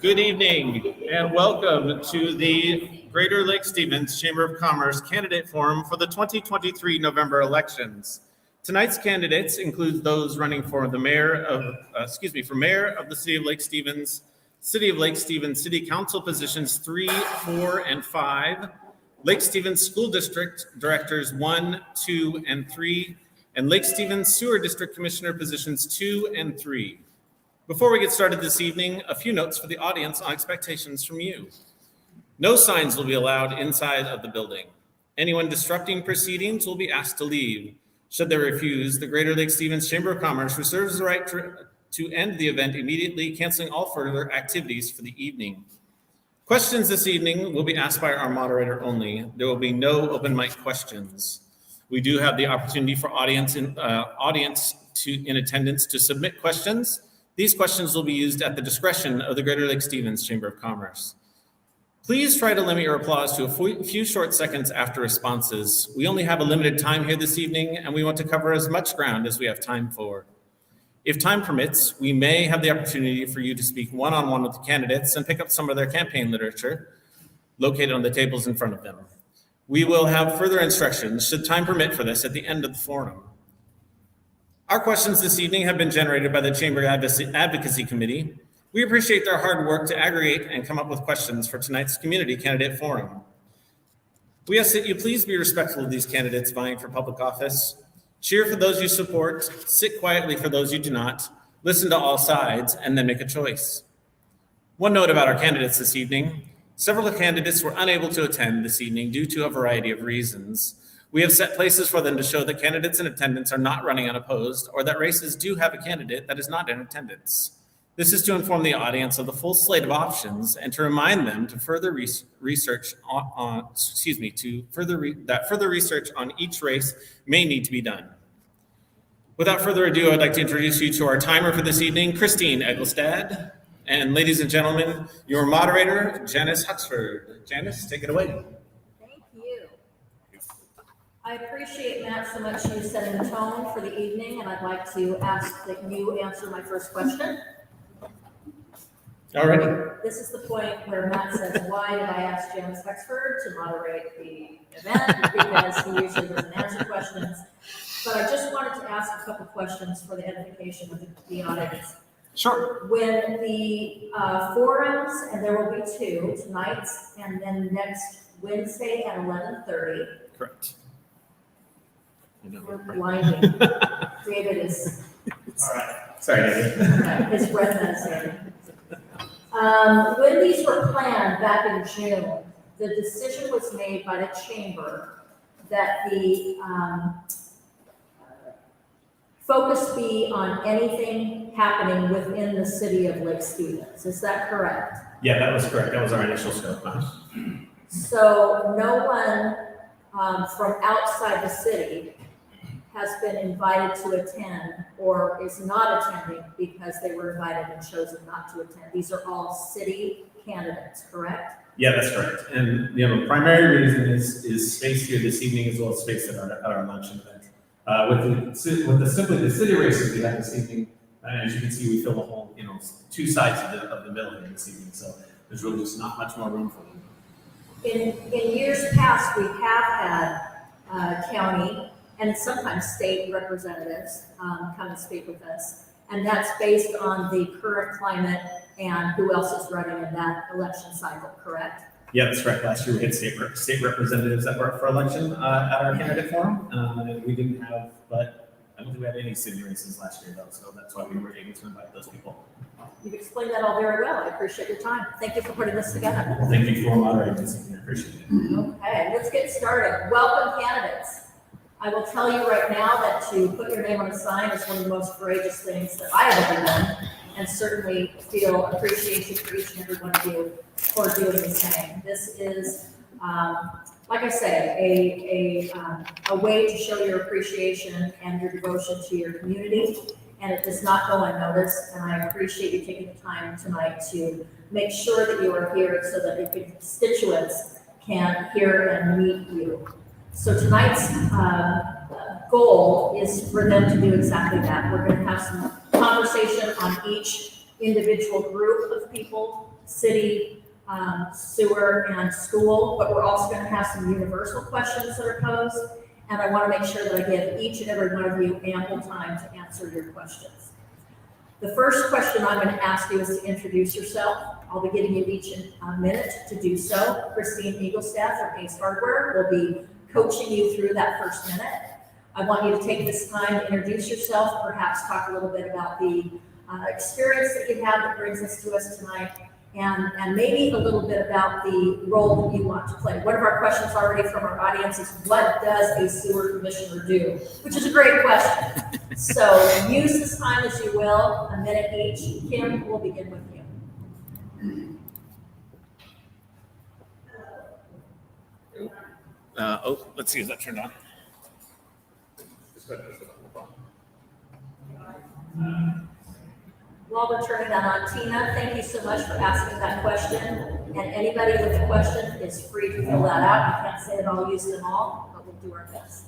Good evening and welcome to the Greater Lake Stevens Chamber of Commerce Candidate Forum for the 2023 November elections. Tonight's candidates include those running for the mayor of the City of Lake Stevens, City Council positions 3, 4, and 5, Lake Stevens School District Directors 1, 2, and 3, and Lake Stevens Sewer District Commissioner positions 2 and 3. Before we get started this evening, a few notes for the audience on expectations from you. No signs will be allowed inside of the building. Anyone disrupting proceedings will be asked to leave. Should they refuse, the Greater Lake Stevens Chamber of Commerce reserves the right to end the event immediately, canceling all further activities for the evening. Questions this evening will be asked by our moderator only. There will be no open mic questions. We do have the opportunity for audience in attendance to submit questions. These questions will be used at the discretion of the Greater Lake Stevens Chamber of Commerce. Please try to limit your applause to a few short seconds after responses. We only have a limited time here this evening, and we want to cover as much ground as we have time for. If time permits, we may have the opportunity for you to speak one-on-one with the candidates and pick up some of their campaign literature located on the tables in front of them. We will have further instructions, should time permit for this, at the end of the forum. Our questions this evening have been generated by the Chamber Advocacy Committee. We appreciate their hard work to aggregate and come up with questions for tonight's Community Candidate Forum. We ask that you please be respectful of these candidates vying for public office. Cheer for those you support, sit quietly for those you do not, listen to all sides, and then make a choice. One note about our candidates this evening: several candidates were unable to attend this evening due to a variety of reasons. We have set places for them to show that candidates in attendance are not running unopposed, or that races do have a candidate that is not in attendance. This is to inform the audience of the full slate of options and to remind them to further research on each race may need to be done. Without further ado, I'd like to introduce you to our timer for this evening, Christine Egglestad. And ladies and gentlemen, your moderator, Janice Huxford. Janice, take it away. I appreciate, Matt, so much you setting the tone for the evening, and I'd like to ask that you answer my first question. All right. This is the point where Matt says, why did I ask James Hexford to moderate the event? Because he usually doesn't answer questions. But I just wanted to ask a couple questions for the edification of the audience. Sure. When the forums, and there will be 2, tonight and then next Wednesday at 11:30. Correct. We're blinding. David is. All right. Sorry, David. Okay, his breath medicine. When these were planned back in June, the decision was made by the chamber that the focus be on anything happening within the city of Lake Stevens. Is that correct? Yeah, that was correct. That was our initial scope. So no one from outside the city has been invited to attend or is not attending because they were invited and chosen not to attend. These are all city candidates, correct? Yeah, that's correct. And the primary reason is space here this evening, as well as space at our luncheon event. With the city races we have this evening, as you can see, we fill the whole 2 sides of the middle here this evening. So there's really just not much more room for them. In years past, we have had county and sometimes state representatives come and speak with us. And that's based on the current climate and who else is running in that election cycle, correct? Yeah, that's correct. Last year we had state representatives that were up for election at our candidate forum. We didn't have, but I don't think we had any city races last year though, so that's why we were able to invite those people. You've explained that all very well. I appreciate your time. Thank you for putting this together. Well, thank you for moderating this evening. I appreciate it. Okay, let's get started. Welcome, candidates. I will tell you right now that to put your name on a sign is one of the most courageous things that I have ever done, and certainly feel appreciation for each and every one of you for doing the same. This is, like I say, a way to show your appreciation and your devotion to your community, and it does not go unnoticed, and I appreciate you taking the time tonight to make sure that you are here so that your constituents can hear and meet you. So tonight's goal is for them to do exactly that. We're going to have some conversation on each individual group of people city, sewer, and school, but we're also going to have some universal questions that are posed. And I want to make sure that I give each and every one of you ample time to answer your questions. The first question I'm going to ask you is to introduce yourself. I'll be giving you each a minute to do so. Christine Eaglestaff from Ace Hardware will be coaching you through that first minute. I want you to take this time to introduce yourself, perhaps talk a little bit about the experience that you have that brings us to us tonight, and maybe a little bit about the role that you want to play. One of our questions already from our audience is, what does a sewer commissioner do? Which is a great question. So use this time as you will, a minute each. Kim, we'll begin with you. Let's see, is that turned on? While we're turning that on, Tina, thank you so much for asking that question. And anybody with a question is free to fill that out. I can't say that I'll use them all, but we'll do our best.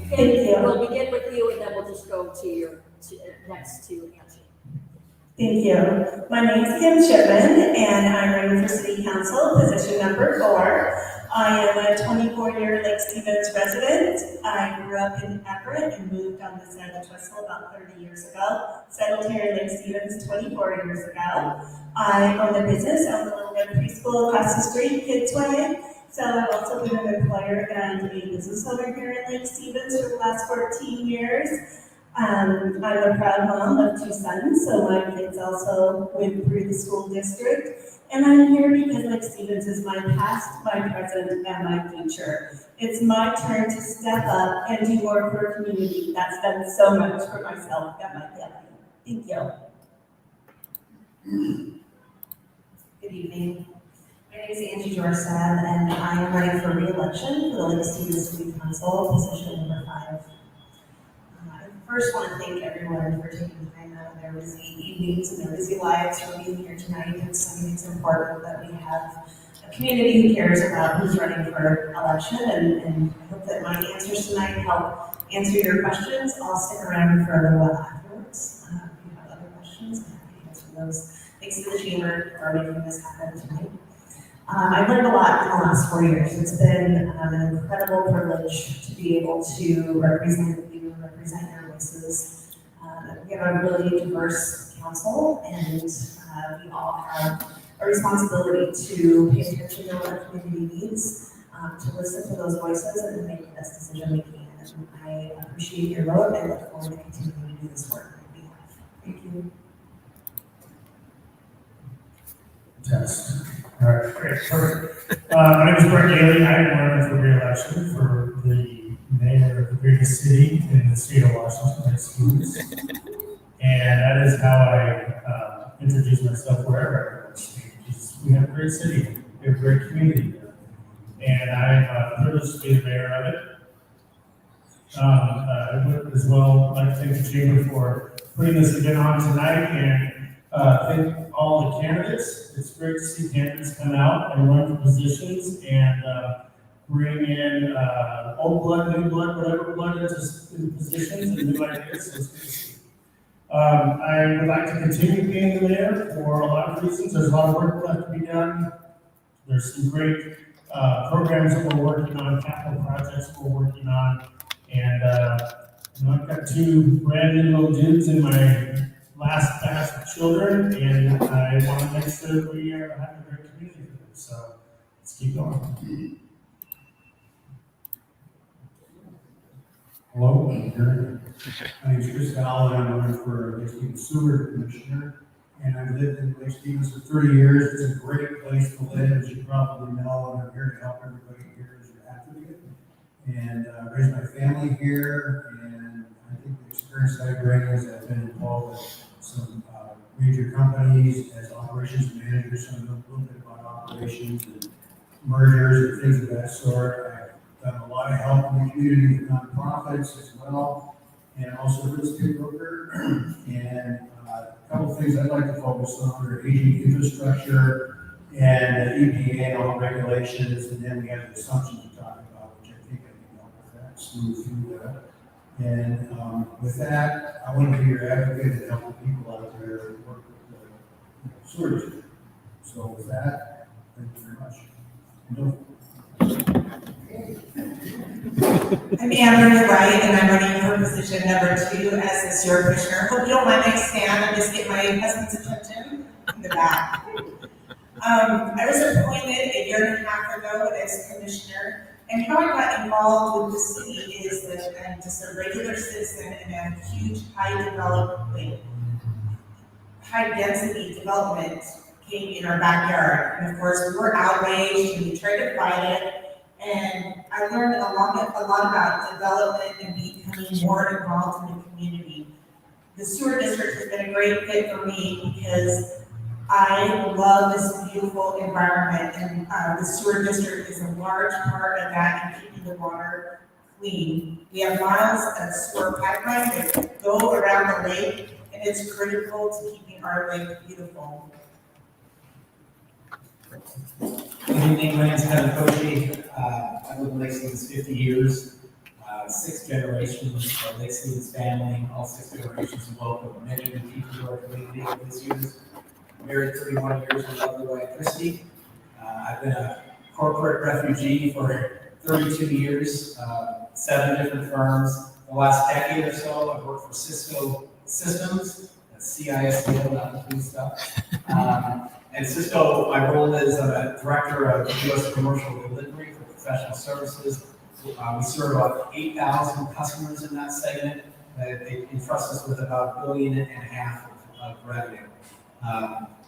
Thank you. We'll begin with you, and then we'll just go to next to Angie. Thank you. My name is Kim Shipman, and I'm running for City Council, position number 4. I am a 24-year Lake Stevens resident. I grew up in Everett and moved on this side of Twistle about 30 years ago. Settled here in Lake Stevens 24 years ago. I own a business. I own a little red preschool across the street, Kids Way. So I've also been an employer and a business owner here in Lake Stevens for the last 14 years. I'm a proud mom of 2 sons, so my kids also went through the school district. And I'm here because Lake Stevens is my past, my present, and my future. It's my turn to step up and do more for a community that's done so much for myself and my family. Thank you. Good evening. My name is Angie Jorstad, and I am running for re-election for the Lake Stevens City Council, position number 5. I first want to thank everyone for taking time out of their busy evenings and their busy lives for being here tonight. I think it's important that we have a community who cares about who's running for election, and I hope that my answers tonight help answer your questions. I'll stick around for a little while afterwards. If you have other questions, I'm happy to answer those. Thanks to the chamber for making this happen tonight. I've learned a lot in the last 4 years. It's been an incredible privilege to be able to represent you and represent your voices. We have a really diverse council, and we all have a responsibility to pay attention to what our community needs, to listen to those voices, and to make the best decision we can. And I appreciate your vote and look forward to continuing to do this work on your behalf. Thank you. Test. All right, great, perfect. My name is Brett Daly. I am running for re-election for the mayor of the biggest city in the state of Washington, Lake Stevens. And that is how I introduce myself wherever I go to speak. We have a great city, we have a great community there. And I'm privileged to be the mayor of it. I would as well like to thank the chamber for putting this event on tonight, and thank all the candidates. It's great to see candidates come out and run for positions and bring in old blood, new blood, whatever blood is in positions and new ideas. So it's good to see. I would like to continue being the mayor for a lot of reasons. There's a lot of work left to be done. There's some great programs that we're working on, capital projects we're working on, and I've got 2 brand new little dudes in my last batch of children, and I want to make sure that we have a great community for them. So let's keep going. Hello, my name is Chris Allen. I'm running for Lake Stevens Sewer Commissioner, and I've lived in Lake Stevens for 30 years. It's a great place to live, as you probably know, and I'm here to help everybody here as your advocate. And raised my family here, and I think the experience I bring is I've been involved with some major companies as operations manager, so I know a little bit about operations and mergers and things of that sort. I've done a lot of help in the community with nonprofits as well, and also real estate broker. And a couple of things I'd like to focus on are aging infrastructure and the EPA and all the regulations, and then we have the assumptions to talk about, which I think I can help with that, smooth through that. And with that, I want to be your advocate and help the people out there work with the sewer district. So with that, thank you very much. I'm Anne Wright, and I'm running for position number 2 as the sewer commissioner. Hope you don't mind me stand and just get my husband's attention in the back. I was appointed a year and a half ago as commissioner, and how I got involved with the city is that I'm just a regular citizen in a huge, high-density development came in our backyard. And of course, we were outraged and we tried to fight it. And I learned a lot about development and becoming more involved in the community. The sewer district has been a great fit for me because I love this beautiful environment, and the sewer district is a large part of that in keeping the water clean. We have miles of sewer pipeline that go around the lake, and it's critical to keeping our lake beautiful. Good evening, my name is Kevin Kochi. I've lived in Lake Stevens 50 years, 6 generations of Lake Stevens family, all 6 generations of local, many new people who are community over these years. Married 31 years with lovely wife Christy. I've been a corporate refugee for 32 years, 7 different firms. The last decade or so, I've worked for Cisco Systems, that's CISO, not the cool stuff. And Cisco, my role is I'm a director of U.S. commercial delivery for professional services. We serve about 8,000 customers in that segment. They entrust us with about $1.5 billion of revenue.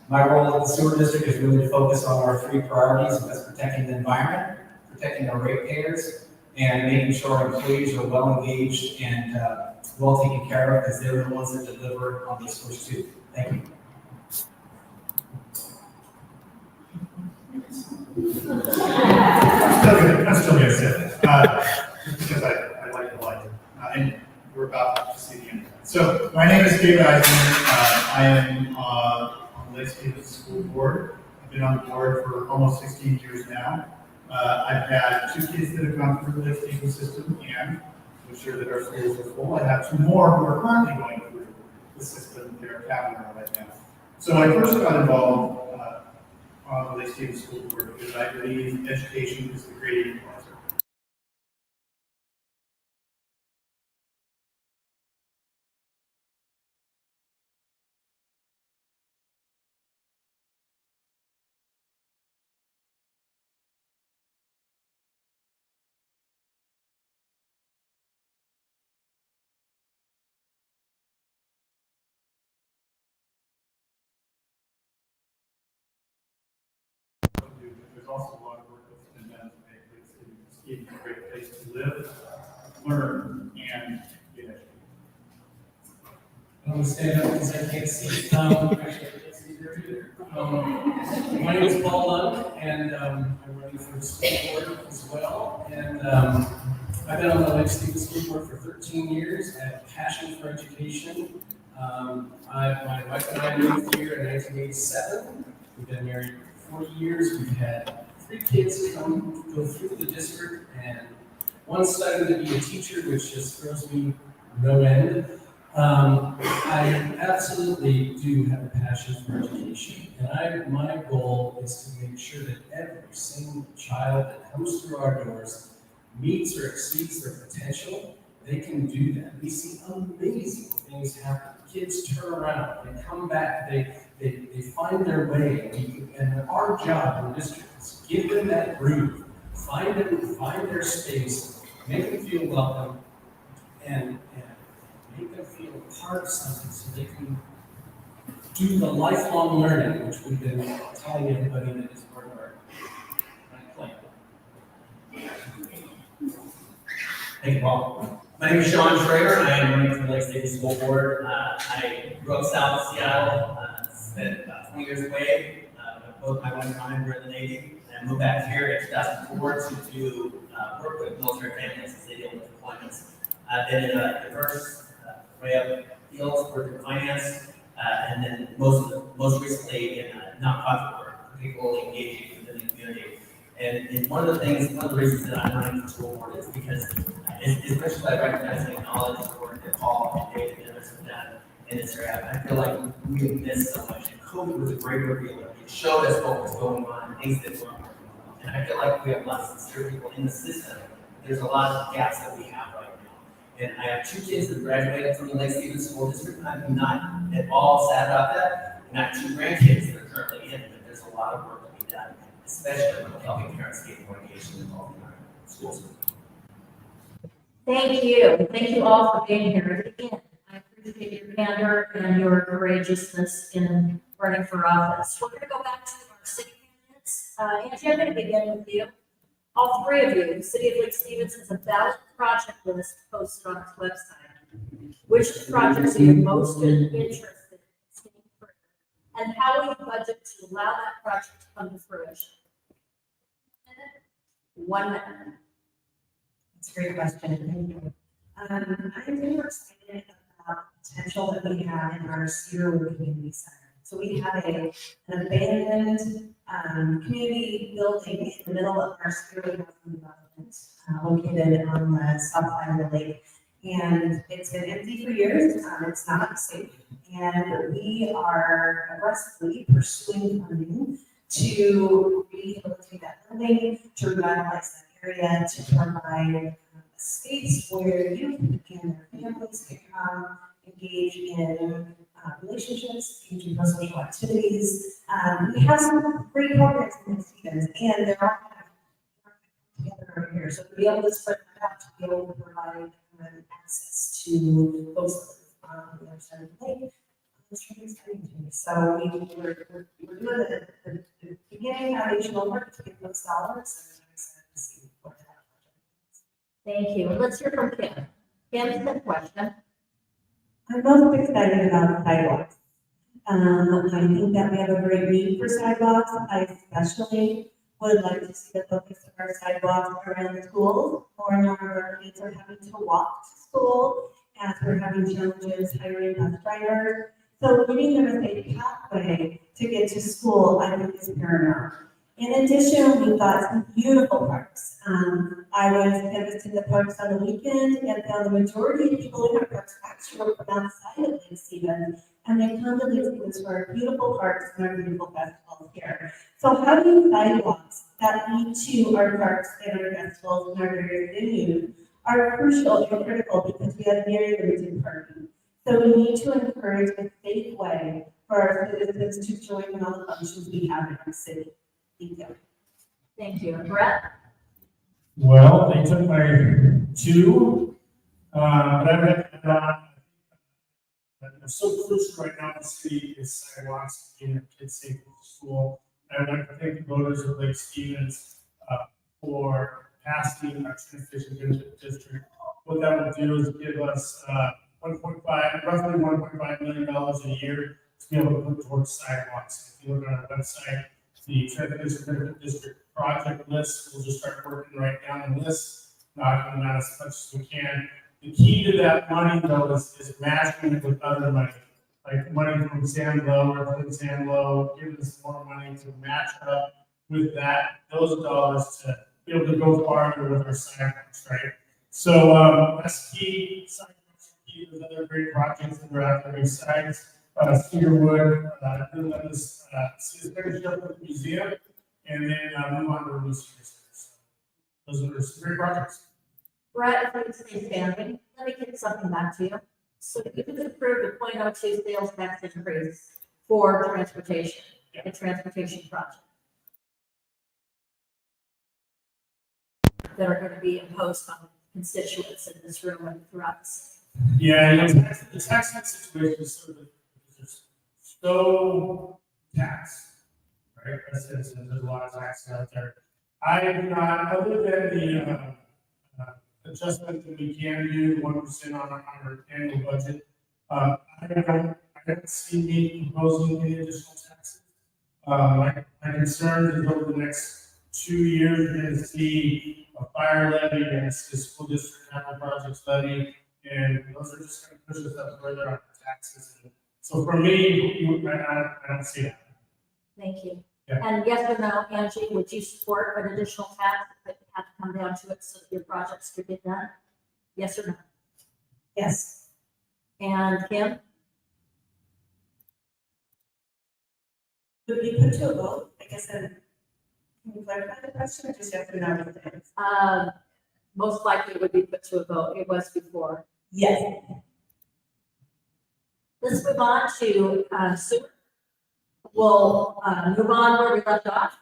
My role at the sewer district is really to focus on our 3 priorities, and that's protecting the environment, protecting our ratepayers, and making sure our employees are well engaged and well taken care of, because they're the ones that deliver on these first 2. Thank you. I'm still gonna sit, because I like the light, and we're about to see the end. So, my name is David Eisner. I am on the Lake Stevens School Board. I've been on the board for almost 16 years now. I've had 2 kids that have gone through the Lake Stevens system, and to ensure that our schools are full, I have 2 more who are currently going through the system. They're at Kavanaugh right now. So I first got involved on the Lake Stevens School Board because I believe education is the great equalizer. There's also a lot of work that's been done to make Lake Stevens a great place to live, learn, and get educated. I'm going to stand up because I can't see. Actually, I can't see there either. My name is Paul Lund, and I'm running for the school board as well. And I've been on the Lake Stevens School Board for 13 years. I have a passion for education. My wife and I moved here in 1987. We've been married for 40 years. We've had 3 kids go through the district, and one studying to be a teacher, which just throws me no end. I absolutely do have a passion for education, and my goal is to make sure that every single child that comes through our doors meets or exceeds their potential. They can do that. We see amazing things happen. Kids turn around, they come back, they find their way, and our job in the district is give them that groove, find their space, make them feel welcome, and make them feel part of something so they can do the lifelong learning, which we've been telling everybody that is part of our plan. Thank you, Paul. My name is Sean Schrader. I am running for the Lake Stevens School Board. I grew up south of Seattle, spent about 20 years away. Both my wife and I were in the Navy, and moved back here in 2004 to work with military families as they deal with deployments. I've been in a diverse array of fields, worked in finance, and then most recently in nonprofit work, particularly engaging within the community. And one of the reasons that I'm running for school board is because, especially I recognize and acknowledge the work that Paul and David and others have done. in this area. I feel like we missed so much. And COVID was a great revealer. It showed us what was going on, things that weren't working well. And I feel like we have lots of sincere people in the system. There's a lot of gaps that we have right now. And I have 2 kids that graduated from the Lake Stevens School District. I'm not at all sad about that. And I have 2 grandkids that are currently in, but there's a lot of work to be done, especially with helping parents get more engaged and involved in our schools. Thank you. Thank you all for being here. Again, I appreciate your candor and your courageousness in running for office. We're going to go back to our city candidates. Angie, I'm going to begin with you. All 3 of you, the City of Lake Stevens has a ballot project list posted on its website. Which projects are you most interested in seeing further? And how will you budget to allow that project to come to fruition? 1 minute. That's a great question. Thank you. I'm really excited about the potential that we have in our Cedarwood Community Center. So we have an abandoned community building in the middle of our Cedarwood development, located on the south side of the lake. And it's been empty for years. It's not safe. And we are aggressively pursuing funding to rehabilitate that building, to revitalize that area, to provide a space where youth and their families can come, engage in relationships, engage in social activities. We have some great programs in these Stevens, and they're all kind of together over here. So to be able to spread that out, to be able to provide access to folks on the other side of the lake, it's really exciting to me. So we're doing the beginning foundational work to get those dollars, and I'm excited to see what that project is. Thank you. And let's hear from Kim. Kim's the question. I'm most excited about sidewalks. I think that we have a great need for sidewalks. I especially would like to see the focus of our sidewalks around the schools. More and more of our kids are having to walk to school as we're having challenges hiring bus drivers. So giving them a safe pathway to get to school, I think, is paramount. In addition, we've got some beautiful parks. I was visiting the parks on the weekend and found the majority of people in our parks actually from outside of Lake Stevens. And they come to Lake Stevens for our beautiful parks and our beautiful festivals here. So having sidewalks that lead to our parks and our festivals and our various venues are crucial and critical because we have very limited parking. So we need to encourage a safe way for our citizens to join in all the functions we have in our city. Thank you. Thank you. Brett? Well, they took my 2, but I read that it's so crucial right now in the city is sidewalks, getting our kids safe to school. I would like to thank the voters of Lake Stevens for passing our transportation district. What that will do is give us roughly $1.5 million a year to be able to put towards sidewalks. If you look on our website, the transportation district project list, we'll just start working right down the list, knocking them out as much as we can. The key to that money, though, is matching it with other money, like money from San Low or from San Low, giving us more money to match up with those dollars to be able to go farther with our sidewalks, right? So that's key. Sidewalks are key. There's other great projects that are out there besides Cedarwood, finish up with the museum, and then move on to the museum. Those are some great projects. Brett, if we could stay standing, let me get something back to you. So you can approve the 0.02 sales tax increase for transportation, the transportation project that are going to be imposed on constituents in this room and throughout the city. Yeah, the tax situation is sort of so taxed, right? There's a lot of taxes out there. I do not, other than the adjustment that we can do, 1% on our annual budget, I don't see me proposing any additional taxes. My concern is over the next 2 years, you're going to see a fire levy and a school district capital projects levy, and those are just going to push us up further on the taxes. So for me, I don't see that. Thank you. Yeah. And yes or no, Angie, would you support an additional tax that you have to come down to it so that your projects could get done? Yes or no? Yes. And Kim? Would be put to a vote, I guess then, can you clarify the question, or just yes or no? Most likely it would be put to a vote. It was before. Yes. Let's move on to sewer. We'll move on where we left off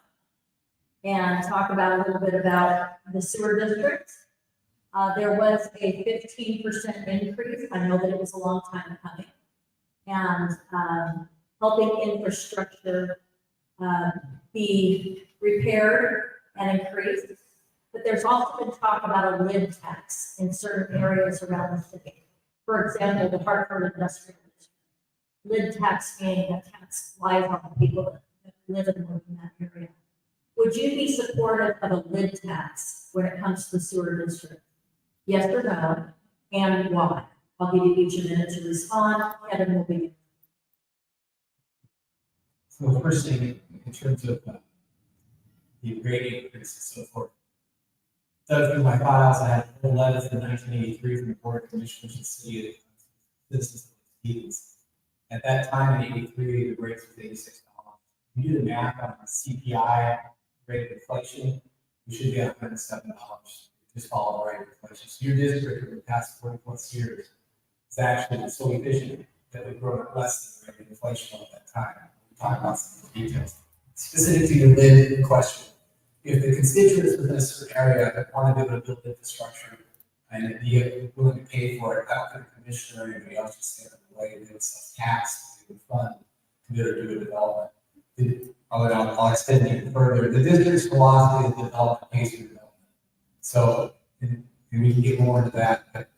and talk about a little bit about the sewer district. There was a 15% increase. I know that it was a long time coming. And helping infrastructure be repaired and increased. But there's also been talk about a lid tax in certain areas around the city. For example, the Hartford Industrial District. Lid tax meaning that tax lies on the people that live and work in that area. Would you be supportive of a lid tax when it comes to the sewer district? Yes or no, and why? I'll give you each a minute to respond. Kevin will be. So the first thing, in terms of the rate increase and so forth. Dug through my files, I had a letter from 1983 from the Board of Commissioners of the City of Citizens of Stevens. At that time in '83, the rate was $86. If you do the math on the CPI rate of inflation, you should be at $107. Just follow the rate of inflation. So your district over the past 40+ years is actually so efficient that we've grown at less than the rate of inflation at that time. We'll talk about some of the details. Specific to your lid question, if the constituents within a certain area want to be able to build infrastructure and be willing to pay for it, without the commissioner or anybody else to stand in the way, they would tax, they would fund to be able to do a development. I'll extend it further. The district's philosophy is development pays for development. So, and we can get more into that, but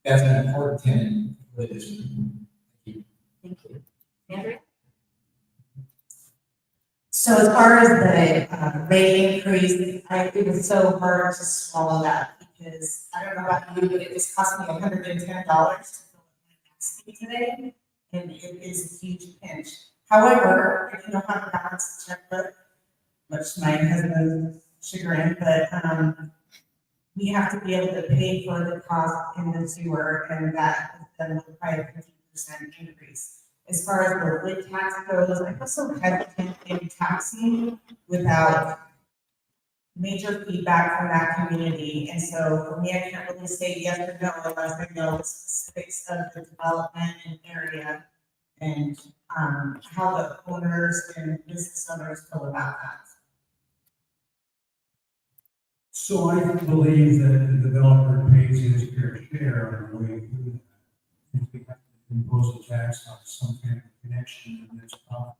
that's an important tenet for the district. Thank you. Thank you. Andrea? So as far as the rate increase, it was so hard to swallow that because I don't know about you, but it just cost me $110 to fill my gas tank today, and it is a huge pinch. However, I do know how to balance the checkbook, much to my husband's chagrin, but we have to be able to pay for the cost in the sewer, and that is done with probably a 50% increase. As far as the lid tax goes, I feel so hesitant in taxing without major feedback from that community. And so for me, I can't really say yes or no unless I know the specifics of the development and area and how the owners and business owners feel about that. So I believe that the developer pays his fair share on the way through that. If we have to impose a tax on some kind of connection, then that's probably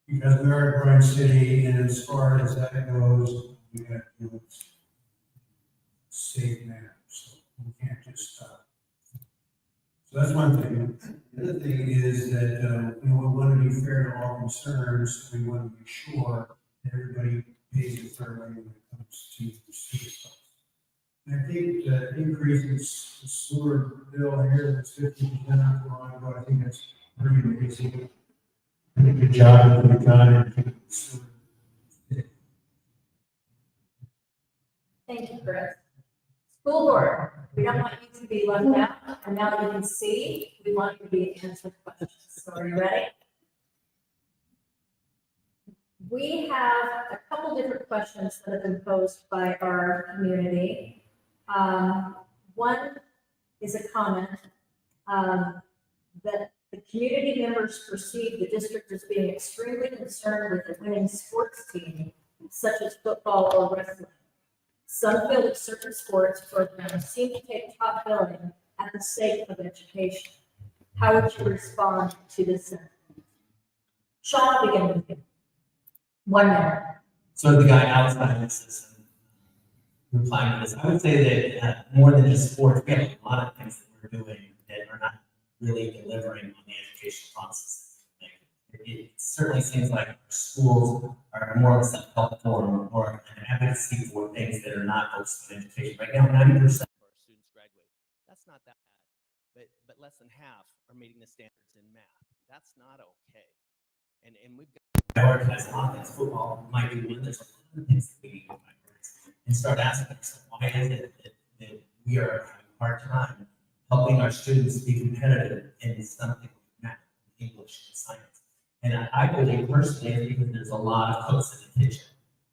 because we are a growing city, and as far as that goes, we have to do it safe manner, so we can't just stop. So that's one thing. The other thing is that we want to be fair to all concerns. We want to be sure that everybody pays a fair way when it comes to sewer stuff. And I think the increase in the sewer bill here, that's 50% not too long ago, I think that's pretty amazing. I think good job that we've done in keeping the sewer. Thank you, Chris. School board, we don't want you to be left out, and now that you can see, we want you to be answered questions. So are you ready? We have a couple different questions that have been posed by our community. One is a comment that the community members perceive the district as being extremely concerned with the winning sports team, such as football or wrestling. Some feel that certain sports programs seem to take top billing at the sake of education. How would you respond to this sentiment? Sean, I'll begin with you. 1 minute. So the guy outside this is replying to this. I would say that more than just sports, we have a lot of things that we're doing that are not really delivering on the education process. It certainly seems like our schools are more of a self-help forum or an advocacy for things that are not focused on education. Right now, 90% of our students graduate. That's not that bad, but less than half are meeting the standards in math. That's not okay. And we've got to prioritize a lot of things. Football might be one. There's a lot of things that we need to prioritize and start asking ourselves, why is it that we are having a hard time helping our students be competitive in something like math? English and science. And I believe personally, it's because there's a lot of cooks in the kitchen.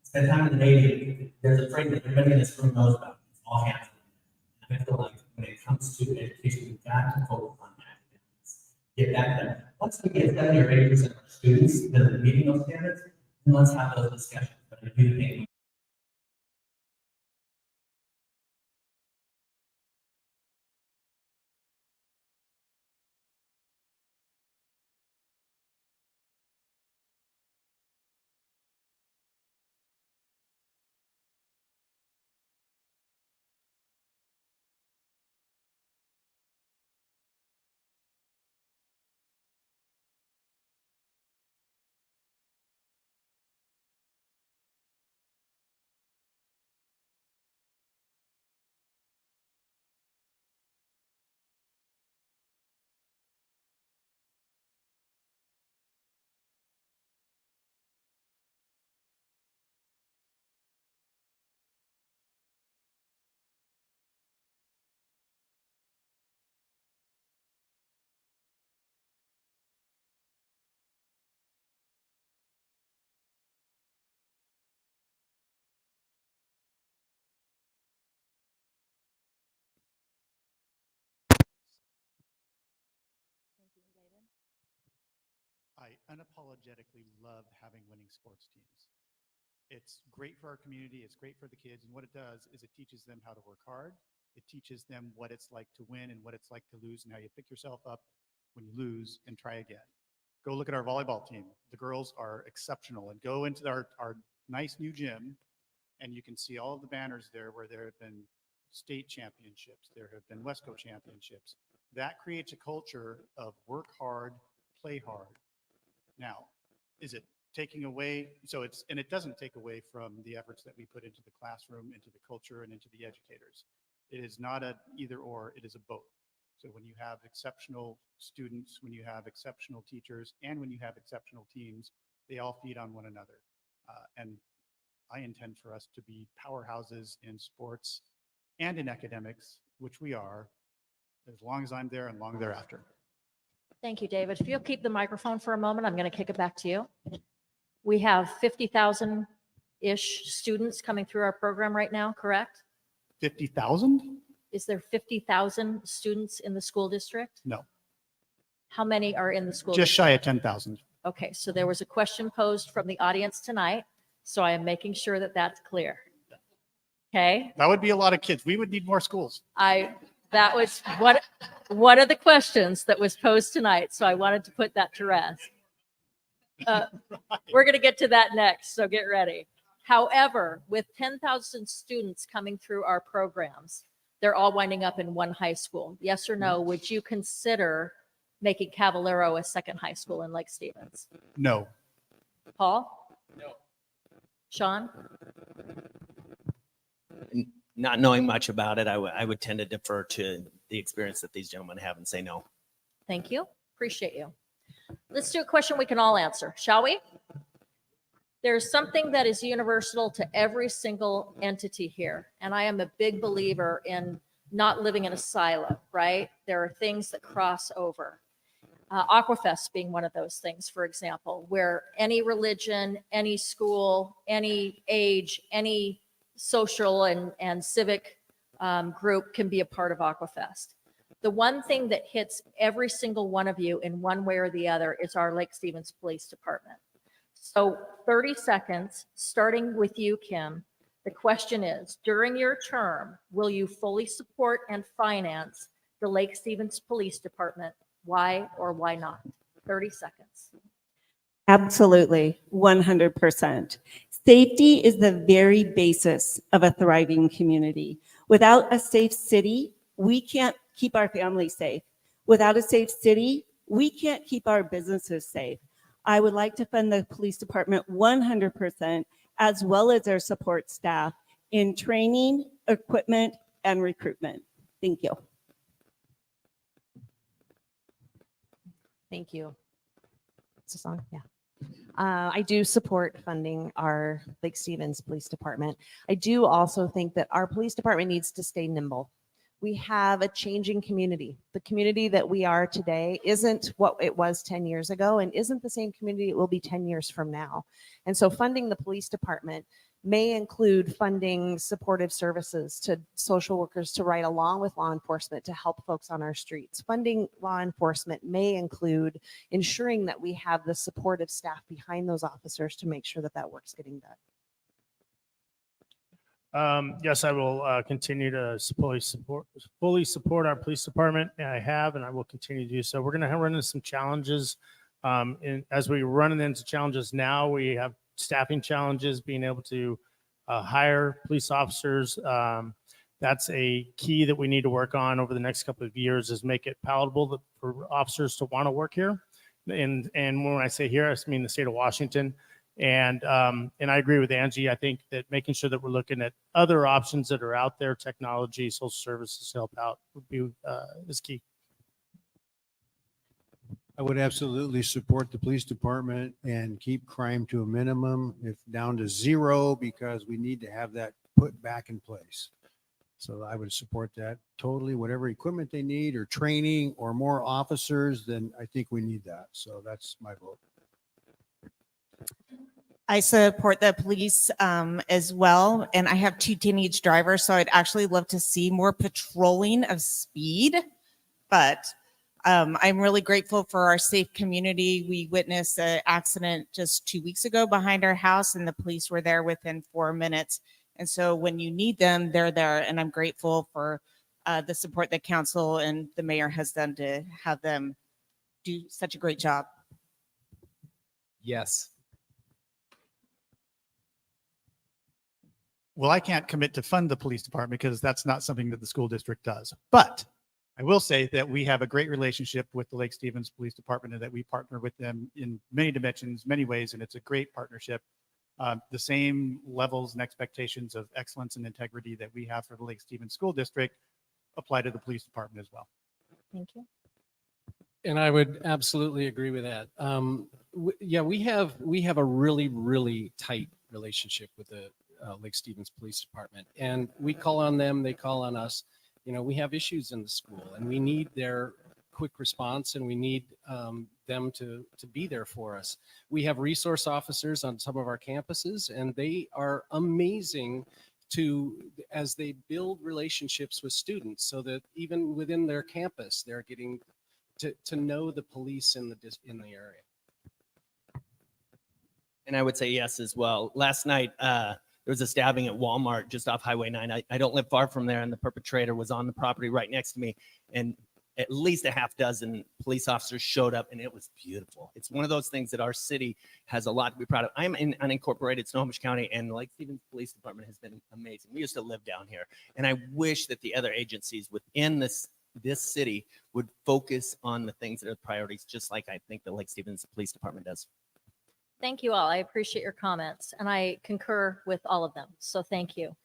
Spend time in the Navy, there's a phrase that everybody in this room knows about, it's all hands on deck. And I feel like when it comes to education, we've got to focus on academics. Get that done. Once we get 70 or 80% of our students that are meeting those standards, then let's have those discussions. But I do think I unapologetically love having winning sports teams. It's great for our community, it's great for the kids, and what it does is it teaches them how to work hard. It teaches them what it's like to win and what it's like to lose and how you pick yourself up when you lose and try again. Go look at our volleyball team. The girls are exceptional, and go into our nice new gym and you can see all of the banners there where there have been state championships, there have been Wesco championships. That creates a culture of work hard, play hard. Now, is it taking away? And it doesn't take away from the efforts that we put into the classroom, into the culture, and into the educators. It is not a either or, it is a both. So when you have exceptional students, when you have exceptional teachers, and when you have exceptional teams, they all feed on one another. And I intend for us to be powerhouses in sports and in academics, which we are, as long as I'm there and long thereafter. Thank you, David. If you'll keep the microphone for a moment, I'm going to kick it back to you. We have 50,000-ish students coming through our program right now, correct? 50,000? Is there 50,000 students in the school district? No, How many are in the school just district? shy of 10,000. Okay, so there was a question posed from the audience tonight, so I am making sure that that's clear. Okay, That would be a lot of kids. We would need more schools. that was one of the questions that was posed tonight, so I wanted to put that to rest. We're going to get to that next, so get ready. However, with 10,000 students coming through our programs, they're all winding up in one high school. Yes or no, would you consider making Cavallaro a second high school in Lake Stevens? No. Paul? No. Sean? not knowing much about it, I would tend to defer to the experience that these gentlemen have and say no. Thank you. Appreciate you. Let's do a question we can all answer, shall we? There's something that is universal to every single entity here, and I am a big believer in not living in a silo, right? There are things that cross over. Aquafest being one of those things, for example, where any religion, any school, any age, any social and civic group can be a part of Aquafest. The one thing that hits every single one of you in one way or the other is our Lake Stevens Police Department. So 30 seconds, starting with you, Kim. The question is, during your term, will you fully support and finance the Lake Stevens Police Department? Why or why not? 30 seconds. Absolutely, 100%. Safety is the very basis of a thriving community. Without a safe city, we can't keep our families safe. Without a safe city, we can't keep our businesses safe. I would like to fund the police department 100%, as well as their support staff in training, equipment, and recruitment. Thank you. Thank you. It's a song, yeah. I do support funding our Lake Stevens Police Department. I do also think that our police department needs to stay nimble. We have a changing community. The community that we are today isn't what it was 10 years ago and isn't the same community it will be 10 years from now. And so funding the police department may include funding supportive services to social workers to ride along with law enforcement to help folks on our streets. Funding law enforcement may include ensuring that we have the supportive staff behind those officers to make sure that that work's getting done. Yes, I will continue to fully support our police department. And I have, and I will continue to do so. We're going to run into some challenges. As we run into challenges now, we have staffing challenges, being able to hire police officers. That's a key that we need to work on over the next couple of years, is make it palatable for officers to want to work here. And when I say here, I mean the state of Washington. And I agree with Angie. I think that making sure that we're looking at other options that are out there, technology, social services to help out would be is key. I would absolutely support the police department and keep crime to a minimum, if down to zero, because we need to have that put back in place. So I would support that totally. Whatever equipment they need or training or more officers, then I think we need that. So that's my vote. I support the police as well. And I have 2 teenage drivers, so I'd actually love to see more patrolling of speed. But I'm really grateful for our safe community. We witnessed an accident just 2 weeks ago behind our house, and the police were there within 4 minutes. And so when you need them, they're there. And I'm grateful for the support that council and the mayor has done to have them do such a great job. Yes. Well, I can't commit to fund the police department because that's not something that the school district does. But I will say that we have a great relationship with the Lake Stevens Police Department and that we partner with them in many dimensions, many ways, and it's a great partnership. The same levels and expectations of excellence and integrity that we have for the Lake Stevens School District apply to the police department as well. Thank you. And I would absolutely agree with that. Yeah, we have a really, really tight relationship with the Lake Stevens Police Department, and we call on them, they call on us. You know, we have issues in the school, and we need their quick response, and we need them to be there for us. We have resource officers on some of our campuses, and they are amazing as they build relationships with students, so that even within their campus, they're getting to know the police in the area. And I would say yes as well. Last night, there was a stabbing at Walmart just off Highway 9. I don't live far from there, and the perpetrator was on the property right next to me. And at least a half dozen police officers showed up, and it was beautiful. It's one of those things that our city has a lot to be proud of. I'm in unincorporated Snohomish County, and the Lake Stevens Police Department has been amazing. We used to live down here, and I wish that the other agencies within this city would focus on the things that are priorities, just like I think the Lake Stevens Police Department does. Thank you all. I appreciate your comments, and I concur with all of them. So thank you.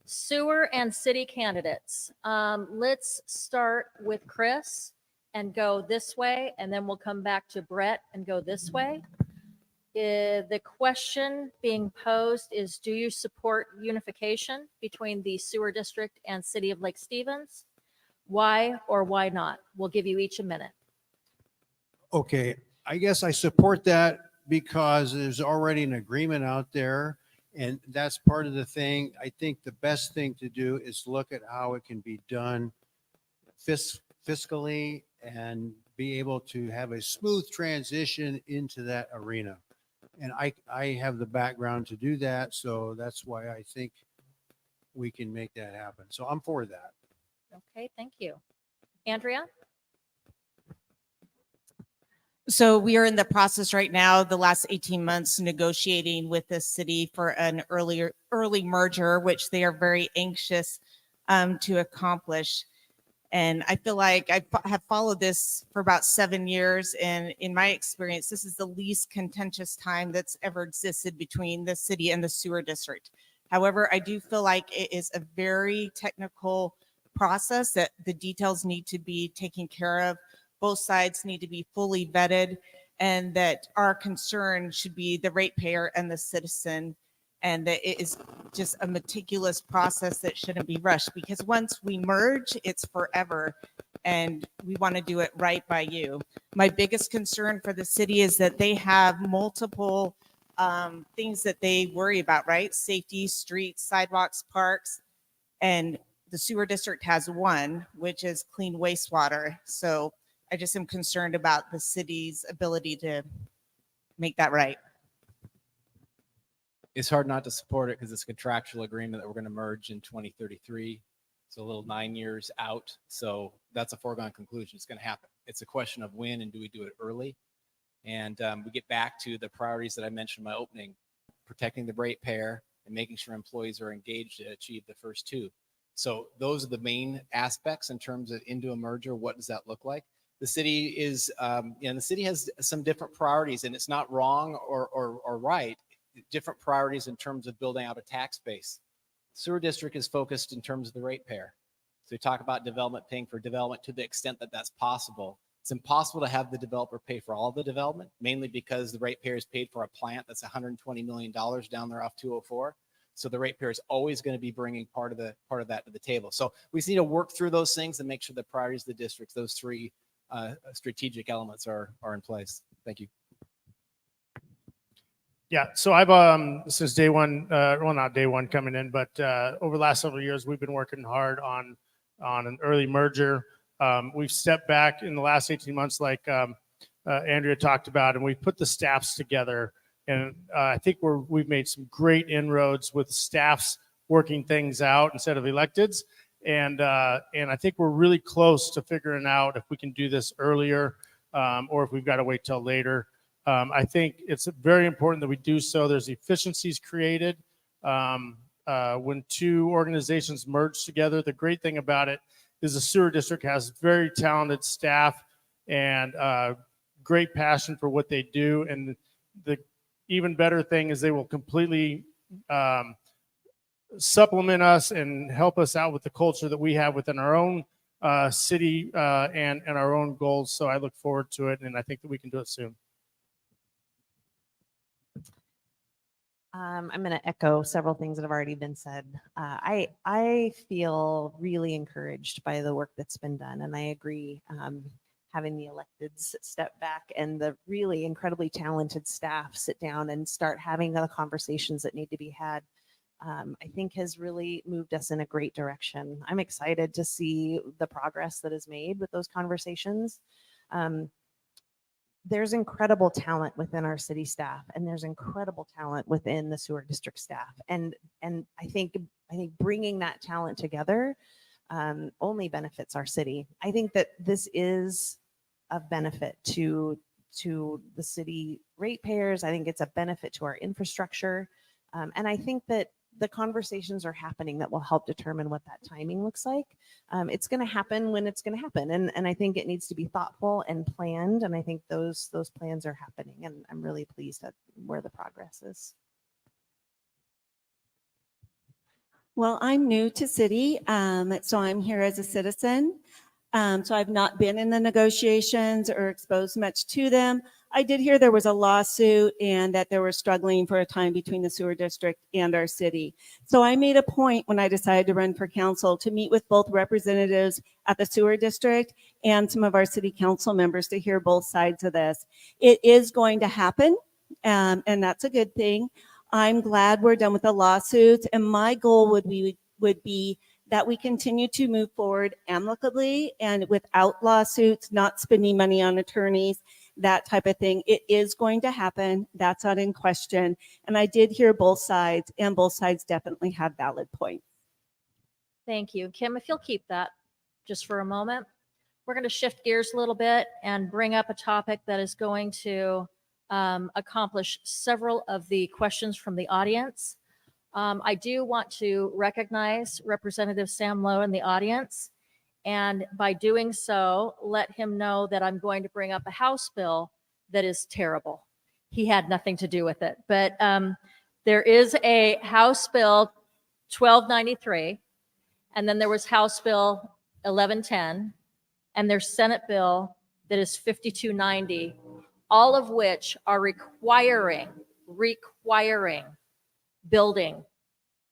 Sewer and city candidates. Let's start with Chris and go this way, and then we'll come back to Brett and go this way. The question being posed is, do you support unification between the sewer district and city of Lake Stevens? Why or why not? We'll give you each a minute. Okay, I guess I support that because there's already an agreement out there, and that's part of the thing. I think the best thing to do is look at how it can be done fiscally and be able to have a smooth transition into that arena. And I have the background to do that, so that's why I think we can make that happen. So I'm for that. Okay, thank you. Andrea? So we are in the process right now, the last 18 months, negotiating with the city for an early merger, which they are very anxious to accomplish. And I feel like I have followed this for about 7 years. And in my experience, this is the least contentious time that's ever existed between the city and the sewer district. However, I do feel like it is a very technical process that the details need to be taken care of. Both sides need to be fully vetted, and that our concern should be the ratepayer and the citizen. And that it is just a meticulous process that shouldn't be rushed, because once we merge, it's forever. And we want to do it right by you. My biggest concern for the city is that they have multiple things that they worry about, right? Safety, streets, sidewalks, parks, and the sewer district has one, which is clean wastewater. So I just am concerned about the city's ability to make that right. It's hard not to support it because it's a contractual agreement that we're going to merge in 2033. It's a little 9 years out. So that's a foregone conclusion. It's going to happen. It's a question of when and do we do it early? And we get back to the priorities that I mentioned in my opening, protecting the ratepayer and making sure employees are engaged to achieve the first two. So those are the main aspects in terms of into a merger. What does that look like? The city is, the city has some different priorities, and it's not wrong or right. Different priorities in terms of building out a tax base. Sewer district is focused in terms of the ratepayer. So we talk about development, paying for development to the extent that that's possible. It's impossible to have the developer pay for all the development, mainly because the ratepayer is paid for a plant that's $120 million down there off 204. So the ratepayer is always going to be bringing part of that to the table. So we just need to work through those things and make sure the priorities of the districts, those three strategic elements are in place. Thank you. Yeah, so I've since day one, well, not day one coming in, but over the last several years, we've been working hard on an early merger. We've stepped back in the last 18 months, like Andrea talked about, and we've put the staffs together. And I think we've made some great inroads with staffs working things out instead of electeds. And I think we're really close to figuring out if we can do this earlier or if we've got to wait till later. I think it's very important that we do so. There's efficiencies created when two organizations merge together. The great thing about it is the sewer district has very talented staff and great passion for what they do. And the even better thing is they will completely supplement us and help us out with the culture that we have within our own city and our own goals. So I look forward to it, and I think that we can do it soon. I'm going to echo several things that have already been said. I feel really encouraged by the work that's been done, and I agree. Having the electeds step back and the really incredibly talented staff sit down and start having the conversations that need to be had, I think has really moved us in a great direction. I'm excited to see the progress that is made with those conversations. There's incredible talent within our city staff, and there's incredible talent within the sewer district staff. And I think bringing that talent together only benefits our city. I think that this is of benefit to the city ratepayers. I think it's a benefit to our infrastructure. And I think that the conversations are happening that will help determine what that timing looks like. It's going to happen when it's going to happen. And I think it needs to be thoughtful and planned. And I think those plans are happening. And I'm really pleased at where the progress is. Well, I'm new to city, so I'm here as a citizen. So I've not been in the negotiations or exposed much to them. I did hear there was a lawsuit and that they were struggling for a time between the sewer district and our city. So I made a point when I decided to run for council to meet with both representatives at the sewer district and some of our city council members to hear both sides of this. It is going to happen, and that's a good thing. I'm glad we're done with the lawsuits, and my goal would be that we continue to move forward amicably and without lawsuits, not spending money on attorneys, that type of thing. It is going to happen. That's not in question. And I did hear both sides, and both sides definitely have valid points. Thank you. Kim, if you'll keep that just for a moment, we're going to shift gears a little bit and bring up a topic that is going to accomplish several of the questions from the audience. I do want to recognize Representative Sam Lowe in the audience, and by doing so, let him know that I'm going to bring up a House bill that is terrible. He had nothing to do with it, but there is a House Bill 1293, and then there was House Bill 1110, and there's Senate Bill that is 5290, all of which are requiring building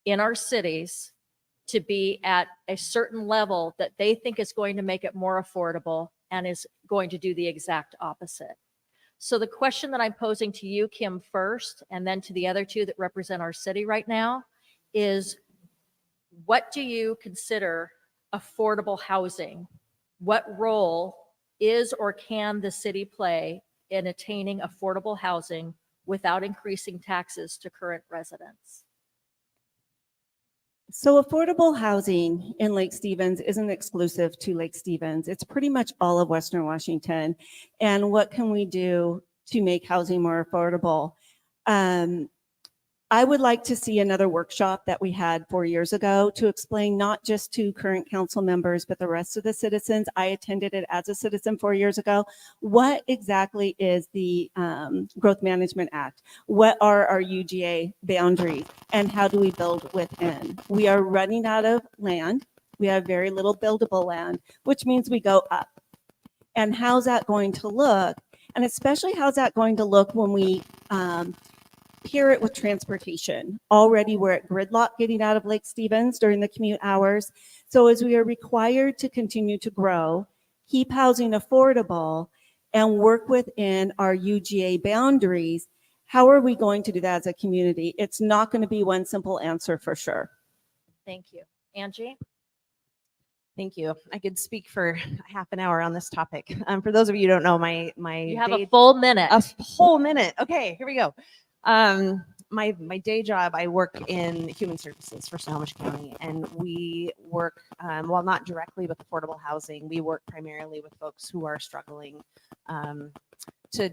in our cities to be at a certain level that they think is going to make it more affordable and is going to do the exact opposite. So the question that I'm posing to you, Kim, first, and then to the other two that represent our city right now, is what do you consider affordable housing? What role is or can the city play in attaining affordable housing without increasing taxes to current residents? So affordable housing in Lake Stevens isn't exclusive to Lake Stevens. It's pretty much all of Western Washington. And what can we do to make housing more affordable? I would like to see another workshop that we had 4 years ago to explain not just to current council members, but the rest of the citizens. I attended it as a citizen 4 years ago. What exactly is the Growth Management Act? What are our UGA boundaries? And how do we build within? We are running out of land. We have very little buildable land, which means we go up. And how's that going to look? And especially how's that going to look when we pair it with transportation? Already we're at gridlock getting out of Lake Stevens during the commute hours. So as we are required to continue to grow, keep housing affordable, and work within our UGA boundaries, how are we going to do that as a community? It's not going to be one simple answer for sure. Thank you. Angie? Thank you. I could speak for half an hour on this topic. For those of you who don't know, my You have day- a full minute. a whole minute. Okay, here we go. My day job, I work in human services for Snohomish County, and we work, well, not directly with affordable housing. We work primarily with folks who are struggling to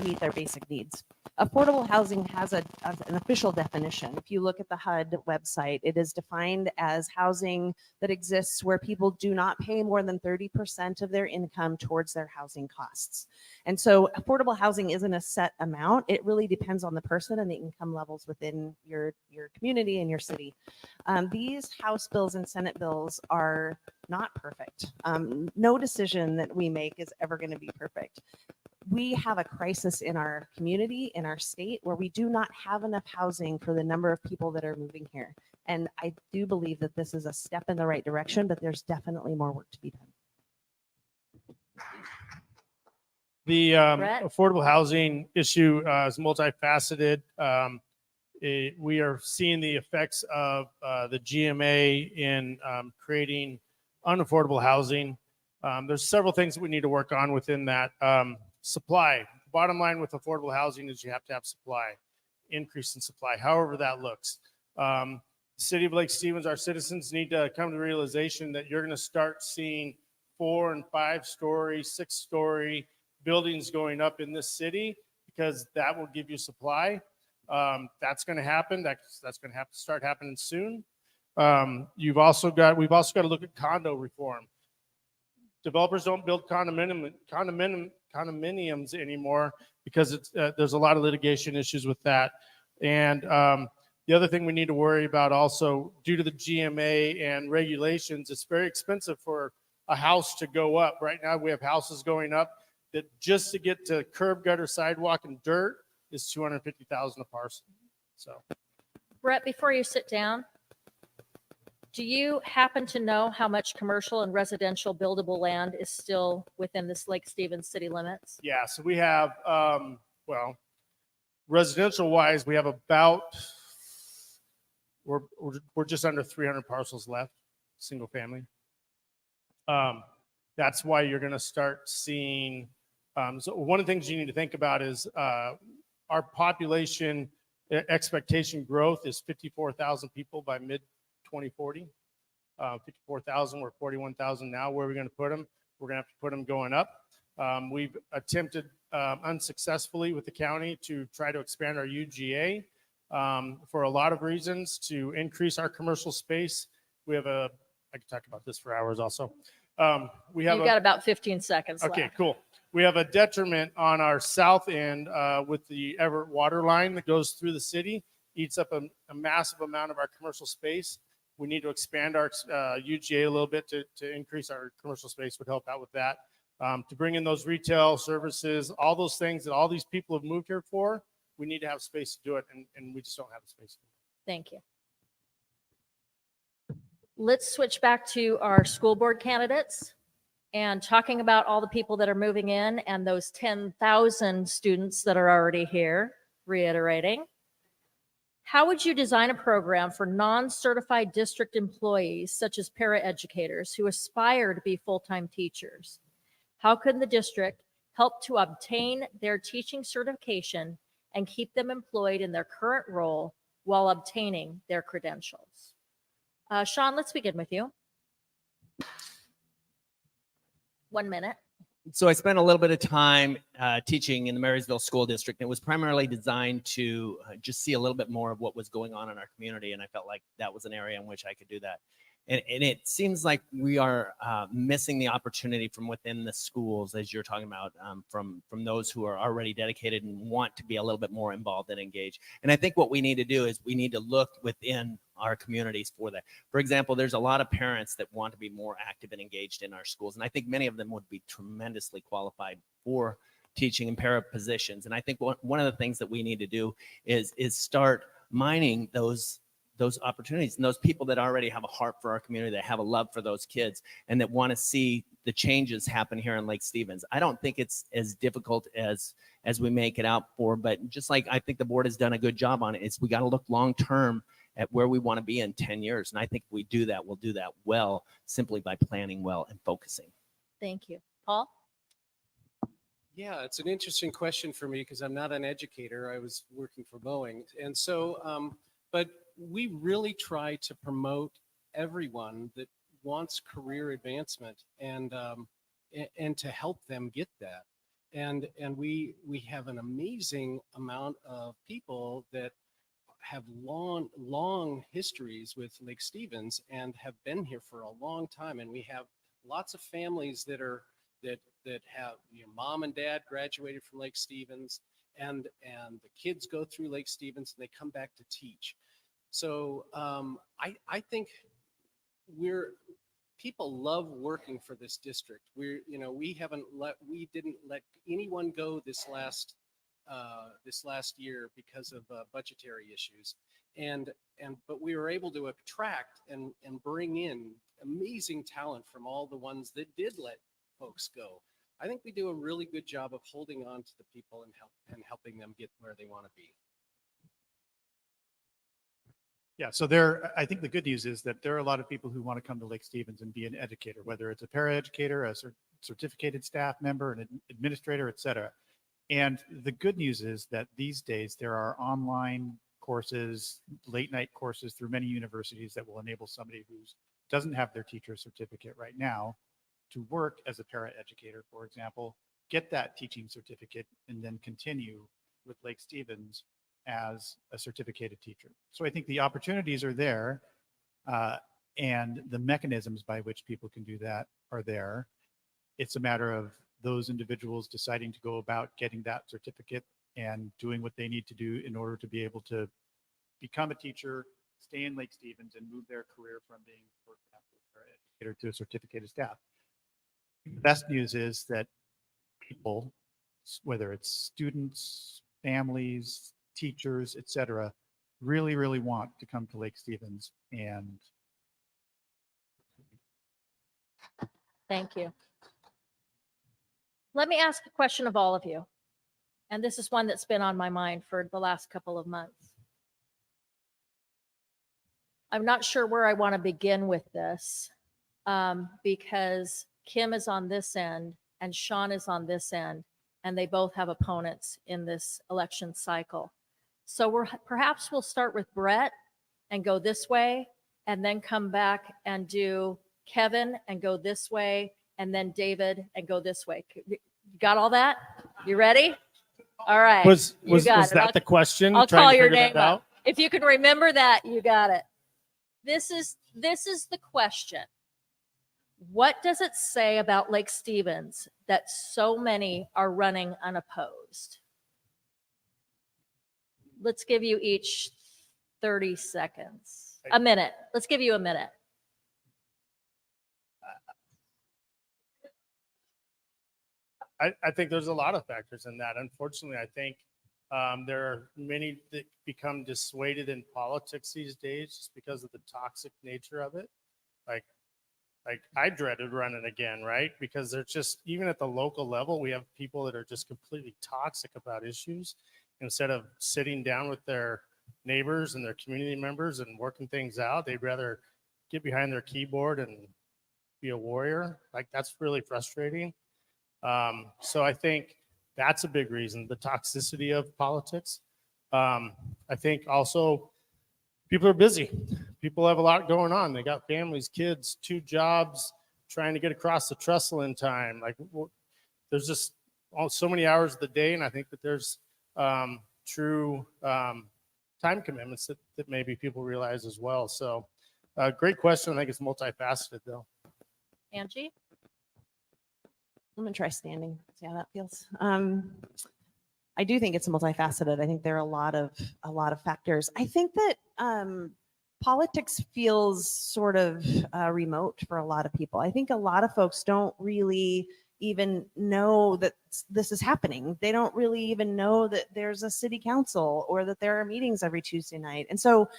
meet their basic needs. Affordable housing has an official definition. If you look at the HUD website, it is defined as housing that exists where people do not pay more than 30% of their income towards their housing costs. And so affordable housing isn't a set amount. It really depends on the person and the income levels within your community and your city. These House bills and Senate bills are not perfect. No decision that we make is ever going to be perfect. We have a crisis in our community, in our state, where we do not have enough housing for the number of people that are moving here. And I do believe that this is a step in the right direction, but there's definitely more work to be done. The Brett? affordable housing issue is multifaceted. We are seeing the effects of the GMA in creating unaffordable housing. There's several things that we need to work on within that. Supply. Bottom line with affordable housing is you have to have supply, increase in supply, however that looks. City of Lake Stevens, our citizens need to come to the realization that you're going to start seeing 4- and 5-story, 6-story buildings going up in this city because that will give you supply. That's going to happen. That's going to have to start happening soon. We've also got to look at condo reform. Developers don't build condominiums anymore because there's a lot of litigation issues with that. And the other thing we need to worry about also, due to the GMA and regulations, it's very expensive for a house to go up. Right now, we have houses going up that just to get to curb, gutter, sidewalk, and dirt is $250,000 a parcel. So, Brett, before you sit down, do you happen to know how much commercial and residential buildable land is still within this Lake Stevens city limits? yeah, so we have, well, residential wise, we have about, we're just under 300 parcels left, single family. That's why you're going to start seeing, so one of the things you need to think about is our population expectation growth is 54,000 people by mid 2040. 54,000, we're 41,000 now. Where are we going to put them? We're going to have to put them going up. We've attempted unsuccessfully with the county to try to expand our UGA for a lot of reasons to increase our commercial space. We have I could talk about this for hours also. You've got about 15 seconds Okay, left. cool. We have a detriment on our south end with the Everett water line that goes through the city, eats up a massive amount of our commercial space. We need to expand our UGA a little bit to increase our commercial space, would help out with that. To bring in those retail services, all those things that all these people have moved here for, we need to have space to do it, and we just don't have the space. Thank you. Let's switch back to our school board candidates and talking about all the people that are moving in and those 10,000 students that are already here, reiterating. How would you design a program for non-certified district employees, such as paraeducators, who aspire to be full-time teachers? How could the district help to obtain their teaching certification and keep them employed in their current role while obtaining their credentials? Sean, let's begin with you. 1 minute. So I spent a little bit of time teaching in the Marysville School District. It was primarily designed to just see a little bit more of what was going on in our community, and I felt like that was an area in which I could do that. And it seems like we are missing the opportunity from within the schools, as you're talking about, from those who are already dedicated and want to be a little bit more involved and engaged. And I think what we need to do is we need to look within our communities for that. For example, there's a lot of parents that want to be more active and engaged in our schools, and I think many of them would be tremendously qualified for teaching and para positions. And I think one of the things that we need to do is start mining those opportunities and those people that already have a heart for our community, that have a love for those kids, and that want to see the changes happen here in Lake Stevens. I don't think it's as difficult as we make it out for, but just like I think the board has done a good job on it, is we got to look long-term at where we want to be in 10 years. And I think if we do that, we'll do that well, simply by planning well and focusing. Thank you. Paul? Yeah, it's an interesting question for me because I'm not an educator. I was working for Boeing. And so, but we really try to promote everyone that wants career advancement and to help them get that. And we have an amazing amount of people that have long histories with Lake Stevens and have been here for a long time. And we have lots of families that have, mom and dad graduated from Lake Stevens, and the kids go through Lake Stevens and they come back to teach. So I think people love working for this district. We didn't let anyone go this last year because of budgetary issues, but we were able to attract and bring in amazing talent from all the ones that did let folks go. I think we do a really good job of holding on to the people and helping them get where they want to be. Yeah, so I think the good news is that there are a lot of people who want to come to Lake Stevens and be an educator, whether it's a paraeducator, a certificated staff member, an administrator, et cetera. And the good news is that these days there are online courses, late night courses through many universities that will enable somebody who doesn't have their teacher certificate right now to work as a paraeducator, for example, get that teaching certificate, and then continue with Lake Stevens as a certificated teacher. So I think the opportunities are there, and the mechanisms by which people can do that are there. It's a matter of those individuals deciding to go about getting that certificate and doing what they need to do in order to be able to become a teacher, stay in Lake Stevens, and move their career from being, for example, a paraeducator to a certificated staff. The best news is that people, whether it's students, families, teachers, et cetera, really, really want to come to Lake Stevens. And Thank you. Let me ask a question of all of you. And this is one that's been on my mind for the last couple of months. I'm not sure where I want to begin with this, because Kim is on this end and Sean is on this end, and they both have opponents in this election cycle. So perhaps we'll start with Brett and go this way, and then come back and do Kevin and go this way, and then David and go this way. You got all that? You ready? All right. Was You got it. that the question? I'll Trying call to your figure that name up. out? If you can remember that, you got it. This is the question. What does it say about Lake Stevens that so many are running unopposed? Let's give you each 30 seconds. A minute. Let's give you a minute. I think there's a lot of factors in that. Unfortunately, I think There are many that become dissuaded in politics these days just because of the toxic nature of it. Like I dreaded running again, right? Because there's just, even at the local level, we have people that are just completely toxic about issues. Instead of sitting down with their neighbors and their community members and working things out, they'd rather get behind their keyboard and be a warrior. Like, that's really frustrating. So I think that's a big reason, the toxicity of politics. I think also people are busy. People have a lot going on. They got families, kids, 2 jobs, trying to get across the trestle in time. Like, there's just so many hours of the day, and I think that there's true time commitments that maybe people realize as well. So great question. I think it's multifaceted, though. Angie? I'm gonna try standing, see how that feels. I do think it's multifaceted. I think there are a lot of factors. I think that politics feels sort of remote for a lot of people. I think a lot of folks don't really even know that this is happening. They don't really even know that there's a city council or that there are meetings every Tuesday night. And so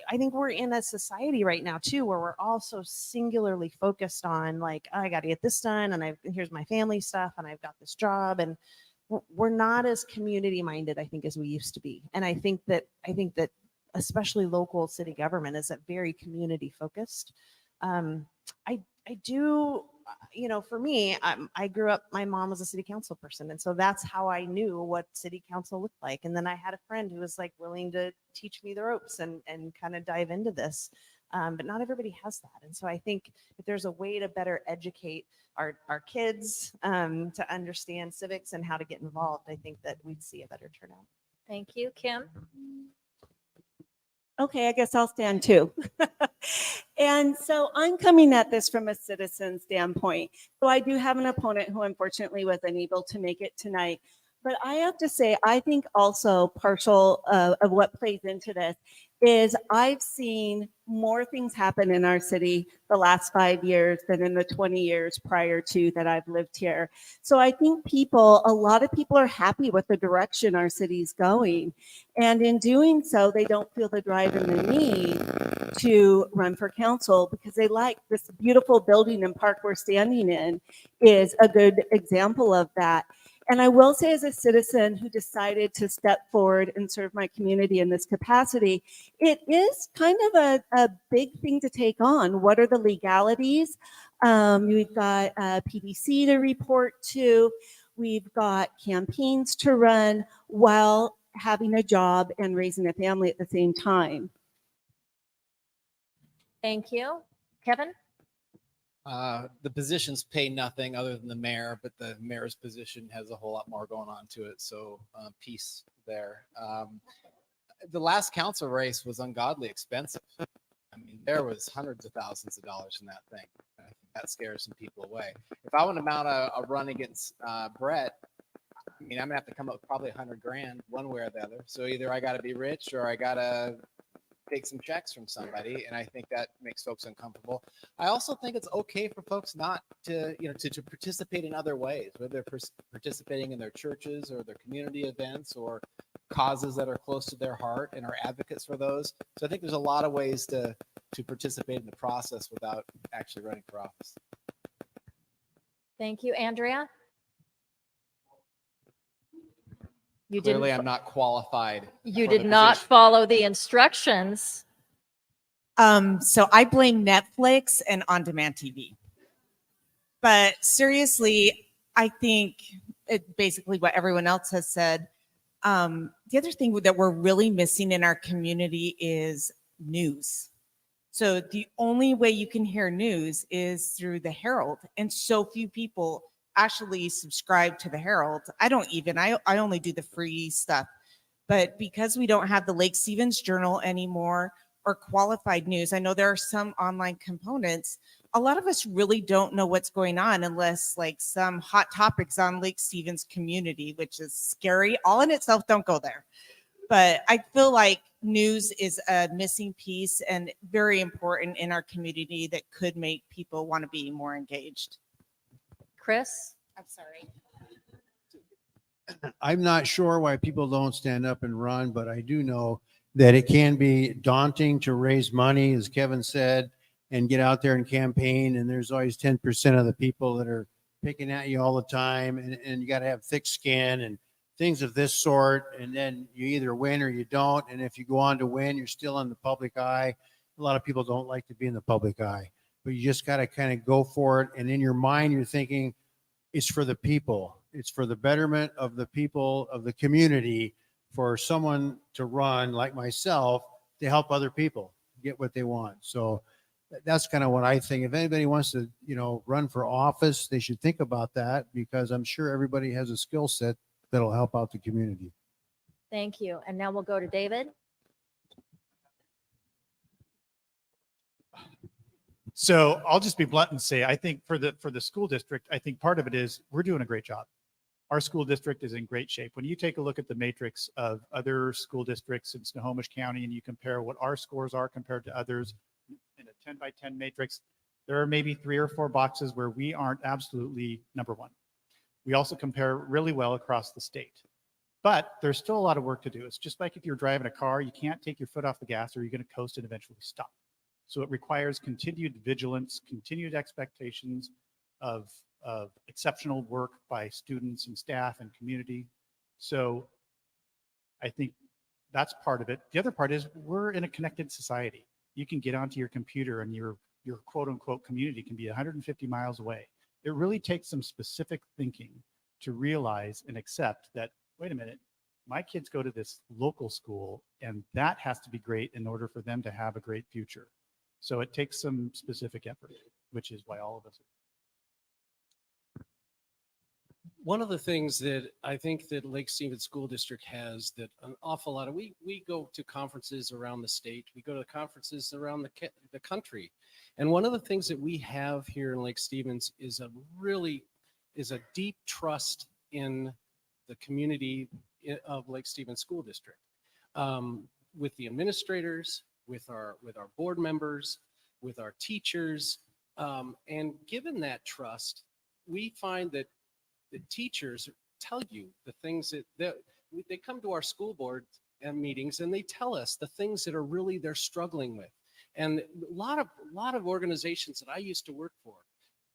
I think we're in a society right now too, where we're all so singularly focused on like, I got to get this done, and here's my family stuff, and I've got this job, and we're not as community minded, I think, as we used to be. And I think that especially local city government is very community focused. I do, for me, I grew up, my mom was a city council person. And so that's how I knew what city council looked like. And then I had a friend who was like willing to teach me the ropes and kind of dive into this. But not everybody has that. And so I think if there's a way to better educate our kids to understand civics and how to get involved, I think that we'd see a better turnout. Thank you. Kim? Okay, I guess I'll stand too. And so I'm coming at this from a citizen standpoint. So I do have an opponent who unfortunately was unable to make it tonight. But I have to say, I think also partial of what plays into this is I've seen more things happen in our city the last 5 years than in the 20 years prior to that I've lived here. So I think a lot of people are happy with the direction our city's going. And in doing so, they don't feel the drive and the need to run for council because they like this beautiful building and park we're standing in is a good example of that. And I will say, as a citizen who decided to step forward and serve my community in this capacity, it is kind of a big thing to take on. What are the legalities? We've got PDC to report to. We've got campaigns to run while having a job and raising a family at the same time. Thank you. Kevin? The positions pay nothing other than the mayor, but the mayor's position has a whole lot more going on to it. So peace there. The last council race was ungodly expensive. I mean, there was hundreds of thousands of dollars in that thing. I think that scares some people away. If I want to mount a run against Brett, I mean, I'm gonna have to come up with probably $100,000 one way or the other. So either I got to be rich or I got to take some checks from somebody, and I think that makes folks uncomfortable. I also think it's okay for folks not to, to participate in other ways, whether they're participating in their churches or their community events or causes that are close to their heart and are advocates for those. So I think there's a lot of ways to participate in the process without actually running for office. Thank you. Andrea? Clearly, I'm not qualified. You did not follow the instructions. So I blame Netflix and on-demand TV. But seriously, I think basically what everyone else has said. The other thing that we're really missing in our community is news. So the only way you can hear news is through the Herald, and so few people actually subscribe to the Herald. I only do the free stuff. But because we don't have the Lake Stevens Journal anymore or qualified news, I know there are some online components. A lot of us really don't know what's going on unless like some hot topics on Lake Stevens community, which is scary. All in itself, don't go there. But I feel like news is a missing piece and very important in our community that could make people want to be more engaged. Chris? I'm sorry. I'm not sure why people don't stand up and run, but I do know that it can be daunting to raise money, as Kevin said, and get out there and campaign. And there's always 10% of the people that are picking at you all the time. And you got to have thick skin and things of this sort. And then you either win or you don't. And if you go on to win, you're still in the public eye. A lot of people don't like to be in the public eye, but you just got to kind of go for it. And in your mind, you're thinking it's for the people. It's for the betterment of the people of the community, for someone to run like myself to help other people get what they want. So that's kind of what I think. If anybody wants to, run for office, they should think about that, because I'm sure everybody has a skill set that'll help out the community. Thank you. And now we'll go to David. So I'll just be blunt and say, I think for the school district, I think part of it is we're doing a great job. Our school district is in great shape. When you take a look at the matrix of other school districts in Snohomish County and you compare what our scores are compared to others in a 10 by 10 matrix, there are maybe 3 or 4 boxes where we aren't absolutely number one. We also compare really well across the state. But there's still a lot of work to do. It's just like if you're driving a car, you can't take your foot off the gas or you're going to coast and eventually stop. So it requires continued vigilance, continued expectations of exceptional work by students and staff and community. So I think that's part of it. The other part is we're in a connected society. You can get onto your computer and your quote unquote community can be 150 miles away. It really takes some specific thinking to realize and accept that, wait a minute, my kids go to this local school and that has to be great in order for them to have a great future. So it takes some specific effort, which is why all of us are. One of the things that I think that Lake Stevens School District has that an awful lot of, we go to conferences around the state, we go to conferences around the country. And one of the things that we have here in Lake Stevens is a deep trust in the community of Lake Stevens School District. With the administrators, with our board members, with our teachers. And given that trust, we find that the teachers tell you the things that they come to our school board and meetings and they tell us the things that are really they're struggling with. And a lot of organizations that I used to work for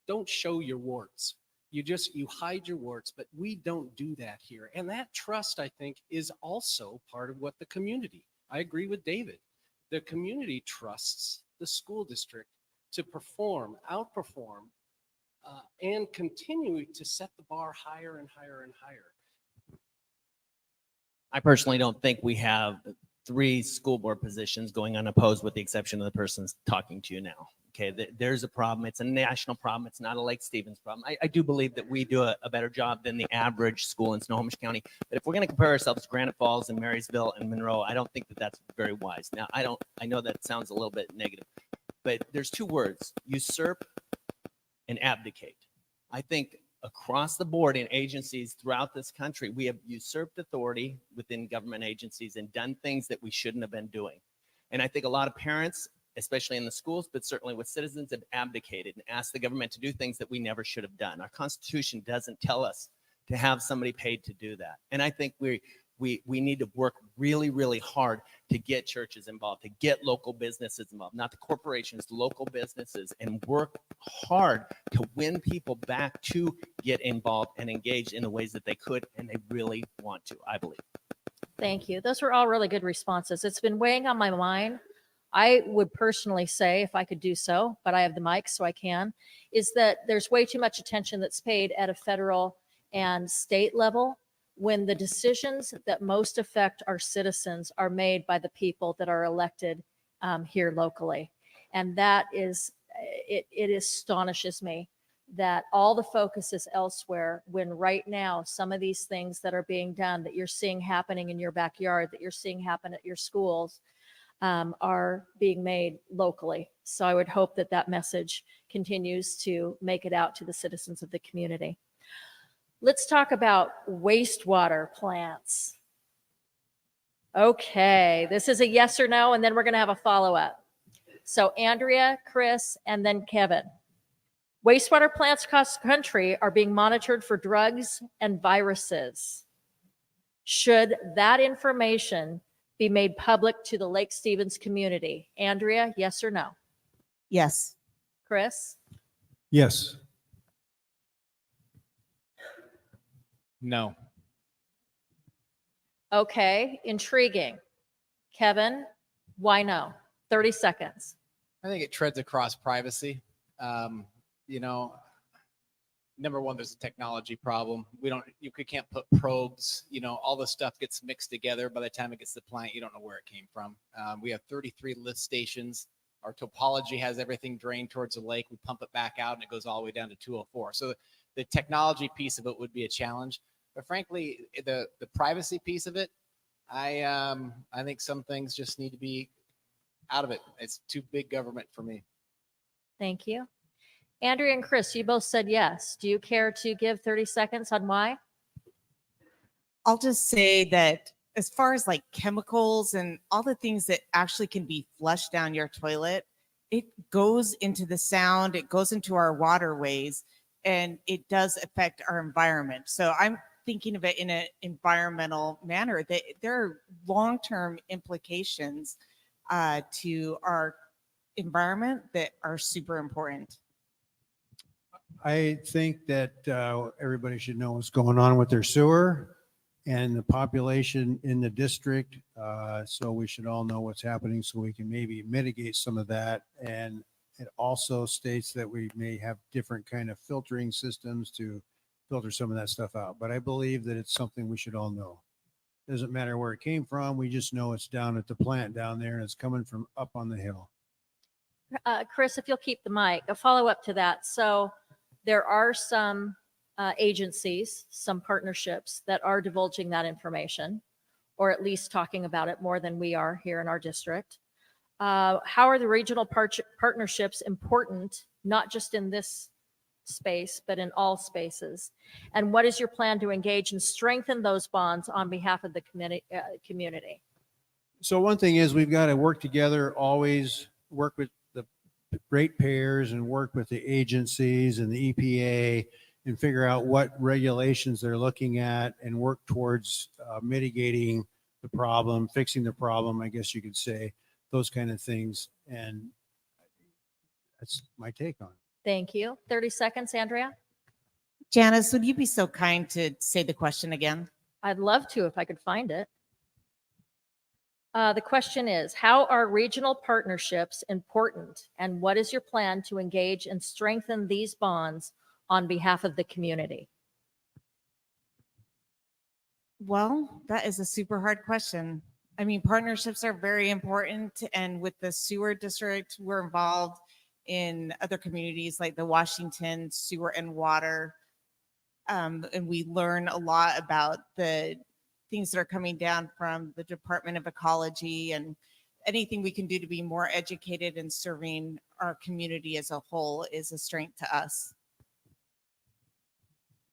don't show your warts. You hide your warts, but we don't do that here. And that trust, I think, is also part of what the community, I agree with David. The community trusts the school district to outperform, and continue to set the bar higher and higher and higher. I personally don't think we have 3 school board positions going unopposed with the exception of the person talking to you now. Okay, there's a problem. It's a national problem. It's not a Lake Stevens problem. I do believe that we do a better job than the average school in Snohomish County. But if we're going to compare ourselves to Granite Falls and Marysville and Monroe, I don't think that that's very wise. Now, I know that sounds a little bit negative, but there's 2 words: usurp and abdicate. I think across the board in agencies throughout this country, we have usurped authority within government agencies and done things that we shouldn't have been doing. And I think a lot of parents, especially in the schools, but certainly with citizens, have abdicated and asked the government to do things that we never should have done. Our Constitution doesn't tell us to have somebody paid to do that. And I think we need to work really, really hard to get churches involved, to get local businesses involved, not the corporations, local businesses, and work hard to win people back to get involved and engaged in the ways that they could and they really want to, I believe. Thank you. Those were all really good responses. It's been weighing on my mind. I would personally say, if I could do so, but I have the mic so I can, is that there's way too much attention that's paid at a federal and state level when the decisions that most affect our citizens are made by the people that are elected here locally. And that is, it astonishes me that all the focus is elsewhere when right now some of these things that are being done that you're seeing happening in your backyard, that you're seeing happen at your schools, are being made locally. So I would hope that that message continues to make it out to the citizens of the community. Let's talk about wastewater plants. Okay, this is a yes or no, and then we're going to have a follow-up. So Andrea, Chris, and then Kevin. Wastewater plants across the country are being monitored for drugs and viruses. should that information be made public to the Lake Stevens community? Andrea, yes or no? Yes. Chris? Yes. No. Okay, intriguing. Kevin, why no? 30 seconds. I think it treads across privacy. You know, number one, there's a technology problem. You can't put probes, you know, all the stuff gets mixed together. By the time it gets to the plant, you don't know where it came from. We have 33 lift stations. Our topology has everything drained towards the lake. We pump it back out and it goes all the way down to 204. So the technology piece of it would be a challenge. But frankly, the privacy piece of it, I think some things just need to be out of it. It's too big government for me. Thank you. Andrea and Chris, you both said yes. Do you care to give 30 seconds on why? I'll just say that as far as like chemicals and all the things that actually can be flushed down your toilet, it goes into the sound, it goes into our waterways, and it does affect our environment. So I'm thinking of it in an environmental manner, that there are long-term implications to our environment that are super important. I think that everybody should know what's going on with their sewer and the population in the district. So we should all know what's happening so we can maybe mitigate some of that. And it also states that we may have different kind of filtering systems to filter some of that stuff out. But I believe that it's something we should all know. Doesn't matter where it came from. We just know it's down at the plant down there and it's coming from up on the hill. Chris, if you'll keep the mic, a follow up to that. So there are some agencies, some partnerships that are divulging that information, or at least talking about it more than we are here in our district. How are the regional partnerships important, not just in this space, but in all spaces? And what is your plan to engage and strengthen those bonds on behalf of the community? So one thing is we've got to work together, always work with the ratepayers and work with the agencies and the EPA and figure out what regulations they're looking at and work towards mitigating the problem, fixing the problem, I guess you could say, those kind of things. And that's my take on it. Thank you. 30 seconds, Andrea. Janice, would you be so kind to say the question again? I'd love to if I could find it. The question is, how are regional partnerships important, and what is your plan to engage and strengthen these bonds on behalf of the community? Well, that is a super hard question. I mean, partnerships are very important, and with the sewer district, we're involved in other communities like the Washington Sewer and Water, and we learn a lot about the things that are coming down from the Department of Ecology, and anything we can do to be more educated and serving our community as a whole is a strength to us.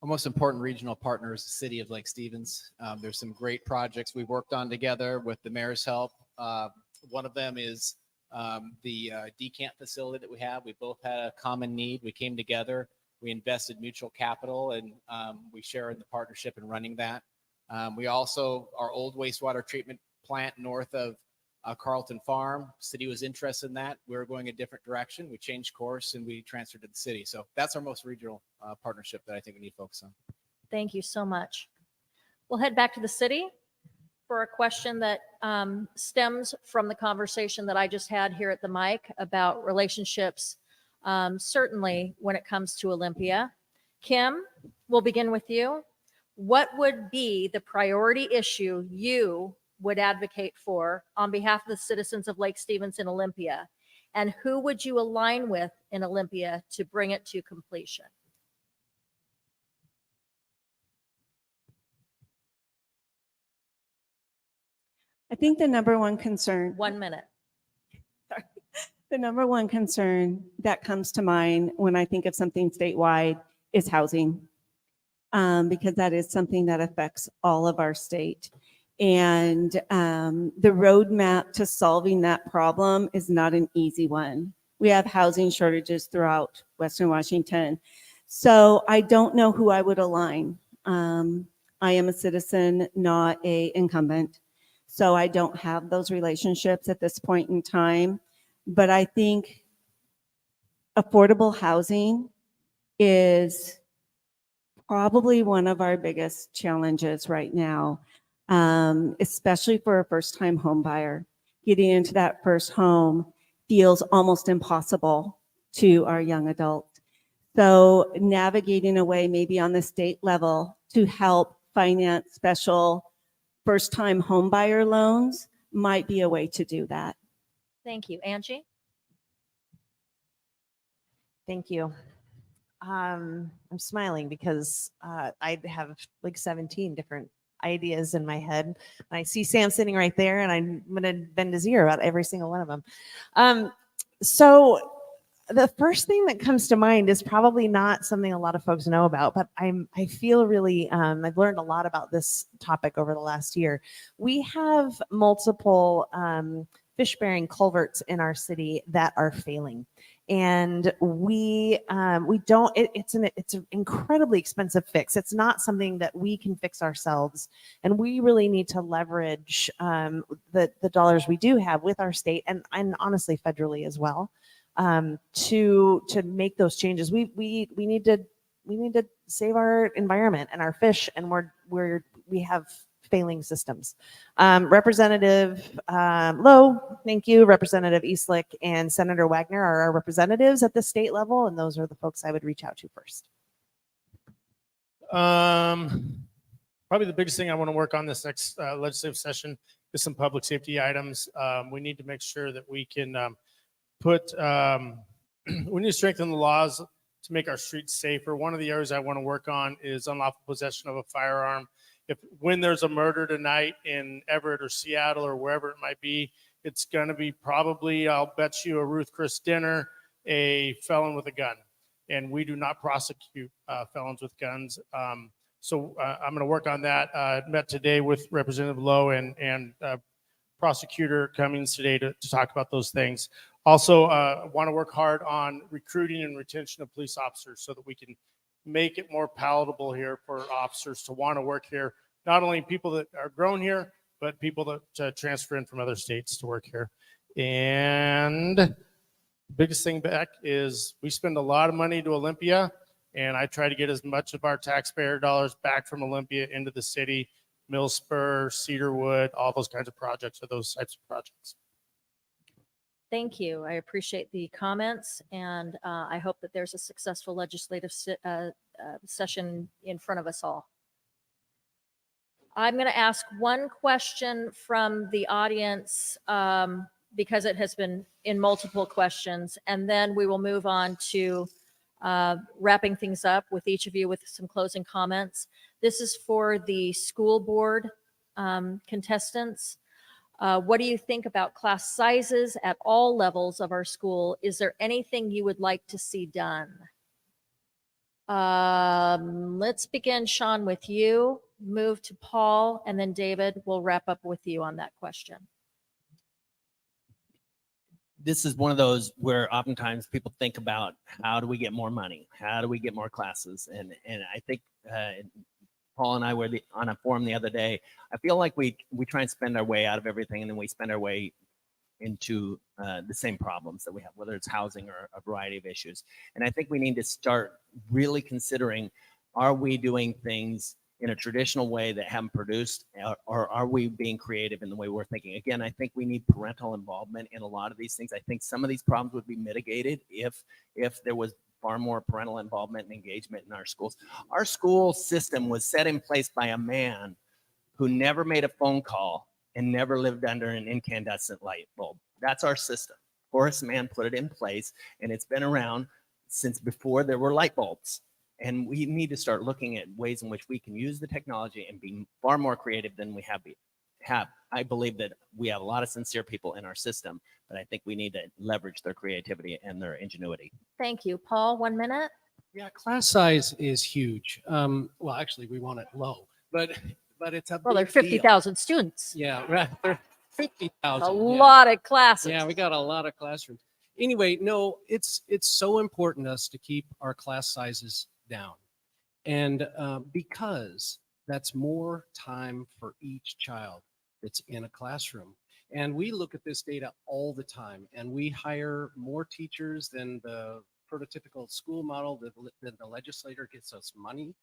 Our most important regional partner is the city of Lake Stevens. There's some great projects we've worked on together with the mayor's help. One of them is the decant facility that we have. We both had a common need. We came together, we invested mutual capital, and we share in the partnership in running that. We also, our old wastewater treatment plant north of Carlton Farm, city was interested in that. We were going a different direction. We changed course and we transferred to the city. So that's our most regional partnership that I think we need to focus on. Thank you so much. We'll head back to the city for a question that stems from the conversation that I just had here at the mic about relationships, certainly when it comes to Olympia. Kim, we'll begin with you. What would be the priority issue you would advocate for on behalf of the citizens of Lake Stevens and Olympia? And who would you align with in Olympia to bring it to completion? I think the number one concern. 1 minute. Sorry. The number one concern that comes to mind when I think of something statewide is housing. Because that is something that affects all of our state. And the roadmap to solving that problem is not an easy one. We have housing shortages throughout Western Washington. So I don't know who I would align. I am a citizen, not a incumbent. So I don't have those relationships at this point in time. But I think affordable housing is probably one of our biggest challenges right now, especially for a first-time home buyer. Getting into that first home feels almost impossible to our young adults. So navigating a way maybe on the state level to help finance special first-time home buyer loans might be a way to do that. Thank you. Angie? Thank you. I'm smiling because I have like 17 different ideas in my head. I see Sam sitting right there, and I'm going to bend his ear about every single one of them. So the first thing that comes to mind is probably not something a lot of folks know about, but I feel really, I've learned a lot about this topic over the last year. We have multiple fish-bearing culverts in our city that are failing. And we don't, it's an incredibly expensive fix. It's not something that we can fix ourselves. And we really need to leverage the dollars we do have with our state and honestly federally as well, to make those changes. We need to save our environment and our fish, and we have failing systems. Representative Lowe, thank you. Representative Eastlick and Senator Wagner are our representatives at the state level, and those are the folks I would reach out to first. Probably the biggest thing I want to work on this next legislative session is some public safety items. We need to make sure that we can we need to strengthen the laws to make our streets safer. One of the areas I want to work on is unlawful possession of a firearm. When there's a murder tonight in Everett or Seattle or wherever it might be, it's going to be probably, I'll bet you, a Ruth Chris dinner, a felon with a gun. And we do not prosecute felons with guns. So I'm going to work on that. I met today with Representative Lowe and Prosecutor Cummings today to talk about those things. Also, want to work hard on recruiting and retention of police officers so that we can make it more palatable here for officers to want to work here. Not only people that are grown here, but people that transfer in from other states to work here. And biggest thing back is we spend a lot of money to Olympia, and I try to get as much of our taxpayer dollars back from Olympia into the city. Mill Spur, Cedarwood, all those kinds of projects are those types of projects. Thank you. I appreciate the comments, and I hope that there's a successful legislative session in front of us all. I'm going to ask one question from the audience because it has been in multiple questions, and then we will move on to wrapping things up with each of you with some closing comments. This is for the school board contestants. What do you think about class sizes at all levels of our school? Is there anything you would like to see done? Let's begin, Sean, with you, move to Paul, and then David, we'll wrap up with you on that question. This is one of those where oftentimes people think about how do we get more money? How do we get more classes? And I think Paul and I were on a forum the other day. I feel like we try and spend our way out of everything, and then we spend our way into the same problems that we have, whether it's housing or a variety of issues. And I think we need to start really considering, are we doing things in a traditional way that haven't produced, or are we being creative in the way we're thinking? Again, I think we need parental involvement in a lot of these things. I think some of these problems would be mitigated if there was far more parental involvement and engagement in our schools. Our school system was set in place by a man who never made a phone call and never lived under an incandescent light bulb. That's our system. Horace Mann put it in place, and it's been around since before there were light bulbs. And we need to start looking at ways in which we can use the technology and be far more creative than we have. I believe that we have a lot of sincere people in our system, but I think we need to leverage their creativity and their ingenuity. Thank you. Paul, 1 minute. Yeah, class size is huge. Well, actually, we want it low, but it's a Well, there are big 50,000 students. Yeah, right. There 50,000. A lot of classes. Yeah, we got a lot of classrooms. Anyway, no, it's so important to us to keep our class sizes down. And because That's more time for each child that's in a classroom. And we look at this data all the time, and we hire more teachers than the prototypical school model that the legislator gets us money.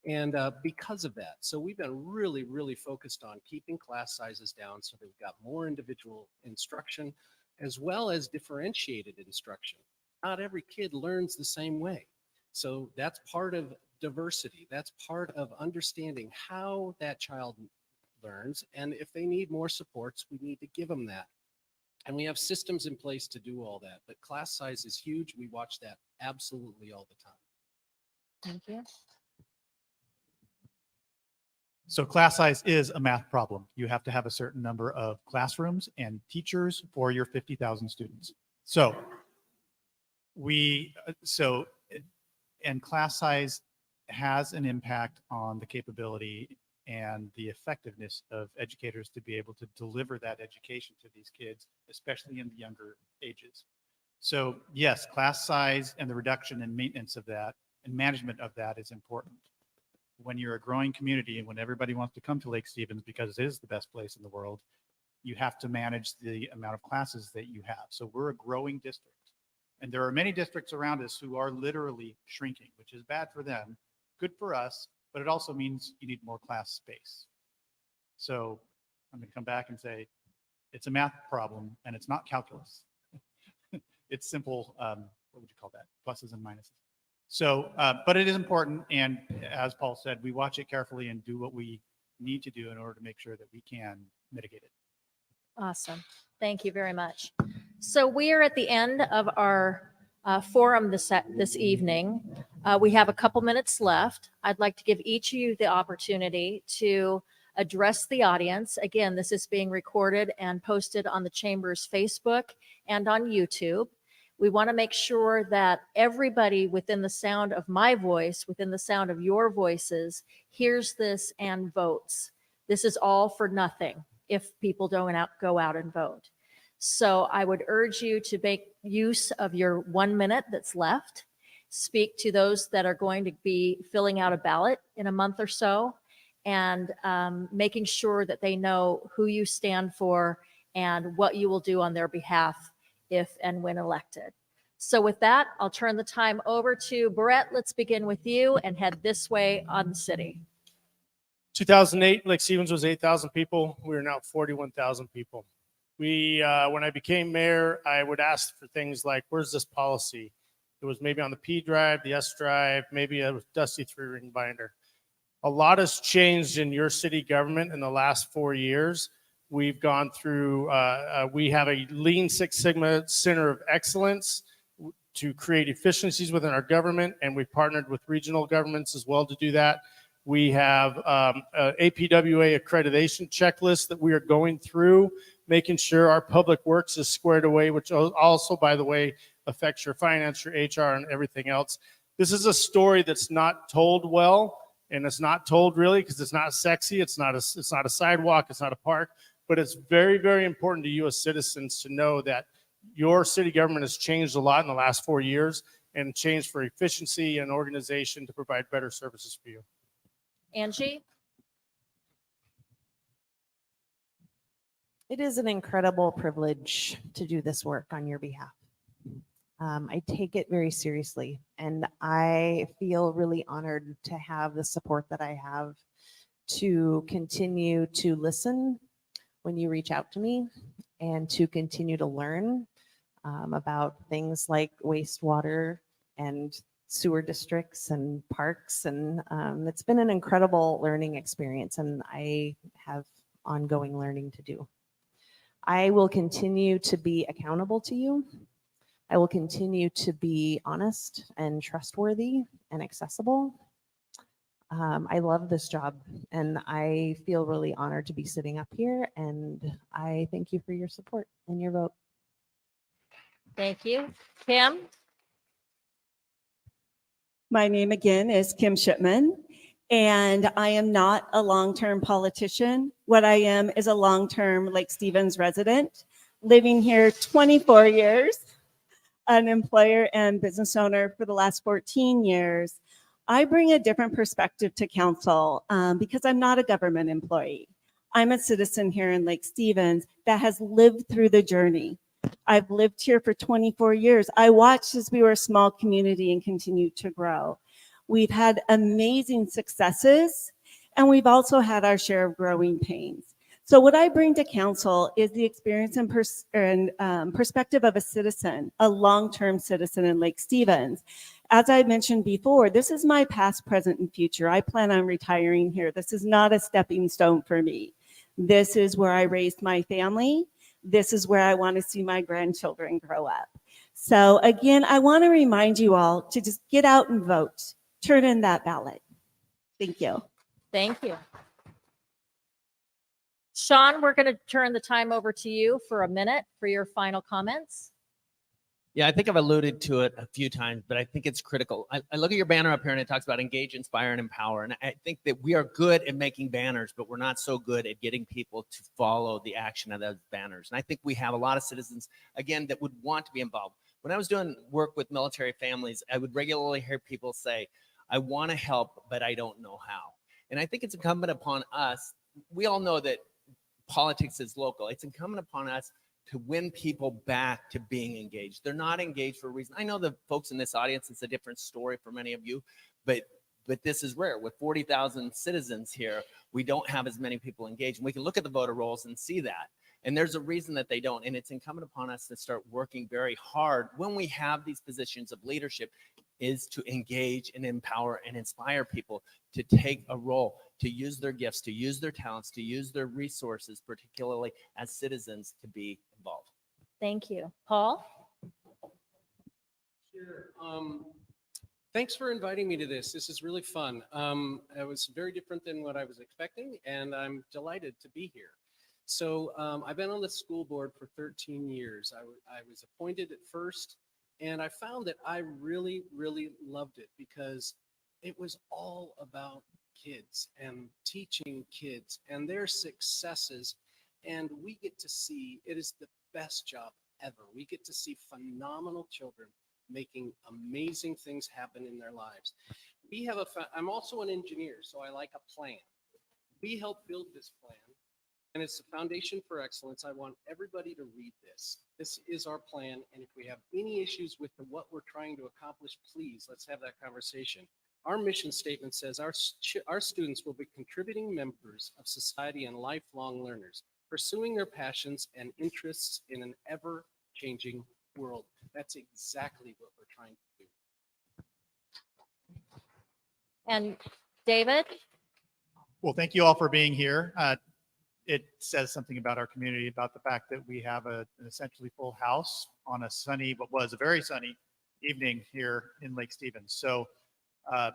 And because of that, so we've been really, really focused on keeping class sizes down so that we've got more individual instruction as well as differentiated instruction. Not every kid learns the same way. So that's part of diversity. That's part of understanding how that child learns. And if they need more supports, we need to give them that. And we have systems in place to do all that. But class size is huge. We watch that absolutely all the time. Thank you. So class size is a math problem. You have to have a certain number of classrooms and teachers for your 50,000 students. And class size has an impact on the capability and the effectiveness of educators to be able to deliver that education to these kids, especially in the younger ages. So yes, class size and the reduction and maintenance of that and management of that is important. When you're a growing community and when everybody wants to come to Lake Stevens because it is the best place in the world, you have to manage the amount of classes that you have. So we're a growing district. And there are many districts around us who are literally shrinking, which is bad for them, good for us, but it also means you need more class space. So I'm going to come back and say, it's a math problem and it's not calculus. It's simple, what would you call that? Pluses and minuses. So, but it is important. And as Paul said, we watch it carefully and do what we need to do in order to make sure that we can mitigate it. Awesome. Thank you very much. So we are at the end of our forum this evening. We have a couple minutes left. I'd like to give each of you the opportunity to address the audience. Again, this is being recorded and posted on the Chamber's Facebook and on YouTube. We want to make sure that everybody within the sound of my voice, within the sound of your voices, hears this and votes. This is all for nothing if people don't go out and vote. So I would urge you to make use of your 1 minute that's left. Speak to those that are going to be filling out a ballot in a month or so, and making sure that they know who you stand for and what you will do on their behalf if and when elected. So with that, I'll turn the time over to Brett. Let's begin with you and head this way on the city. 2008, Lake Stevens was 8,000 people. We are now 41,000 people. When I became mayor, I would ask for things like, where's this policy? It was maybe on the P drive, the S drive, maybe a dusty 3-ring binder. A lot has changed in your city government in the last 4 years. We've gone through, we have a Lean Six Sigma Center of Excellence to create efficiencies within our government, and we've partnered with regional governments as well to do that. We have APWA accreditation checklist that we are going through, making sure our public works is squared away, which also, by the way, affects your finance, your HR, and everything else. This is a story that's not told well, and it's not told really because it's not sexy. It's not a sidewalk. It's not a park. But it's very, very important to you as citizens to know that your city government has changed a lot in the last 4 years and changed for efficiency and organization to provide better services for you. Angie? It is an incredible privilege to do this work on your behalf. I take it very seriously, and I feel really honored to have the support that I have to continue to listen when you reach out to me and to continue to learn about things like wastewater and sewer districts and parks. And it's been an incredible learning experience, and I have ongoing learning to do. I will continue to be accountable to you. I will continue to be honest and trustworthy and accessible. I love this job, and I feel really honored to be sitting up here, and I thank you for your support and your vote. Thank you. Kim? My name again is Kim Shipman, and I am not a long-term politician. What I am is a long-term Lake Stevens resident, living here 24 years, an employer and business owner for the last 14 years. I bring a different perspective to council because I'm not a government employee. I'm a citizen here in Lake Stevens that has lived through the journey. I've lived here for 24 years. I watched as we were a small community and continued to grow. We've had amazing successes, and we've also had our share of growing pains. So what I bring to council is the experience and perspective of a citizen, a long-term citizen in Lake Stevens. As I mentioned before, this is my past, present, and future. I plan on retiring here. This is not a stepping stone for me. This is where I raised my family. This is where I want to see my grandchildren grow up. So again, I want to remind you all to just get out and vote. Turn in that ballot. Thank you. Thank you. Sean, we're going to turn the time over to you for a minute for your final comments. Yeah, I think I've alluded to it a few times, but I think it's critical. I look at your banner up here and it talks about engage, inspire, and empower. And I think that we are good at making banners, but we're not so good at getting people to follow the action of those banners. And I think we have a lot of citizens, again, that would want to be involved. When I was doing work with military families, I would regularly hear people say, I want to help, but I don't know how. And I think it's incumbent upon us. We all know that politics is local. It's incumbent upon us to win people back to being engaged. They're not engaged for a reason. I know the folks in this audience, it's a different story for many of you, but this is rare. With 40,000 citizens here, we don't have as many people engaged. And we can look at the voter rolls and see that. And there's a reason that they don't. And it's incumbent upon us to start working very hard when we have these positions of leadership, is to engage and empower and inspire people to take a role, to use their gifts, to use their talents, to use their resources, particularly as citizens, to be involved. Thank you. Paul? Sure. Thanks for inviting me to this. This is really fun. It was very different than what I was expecting, and I'm delighted to be here. So I've been on the school board for 13 years. I was appointed at first, and I found that I really, really loved it because it was all about kids and teaching kids and their successes. And we get to see, it is the best job ever. We get to see phenomenal children making amazing things happen in their lives. I'm also an engineer, so I like a plan. We help build this plan, and it's the foundation for excellence. I want everybody to read this. This is our plan, and if we have any issues with what we're trying to accomplish, please, let's have that conversation. Our mission statement says our students will be contributing members of society and lifelong learners, pursuing their passions and interests in an ever-changing world. That's exactly what we're trying to do. And David? Well, thank you all for being here. It says something about our community, about the fact that we have an essentially full house on a sunny, what was a very sunny evening here in Lake Stevens. So I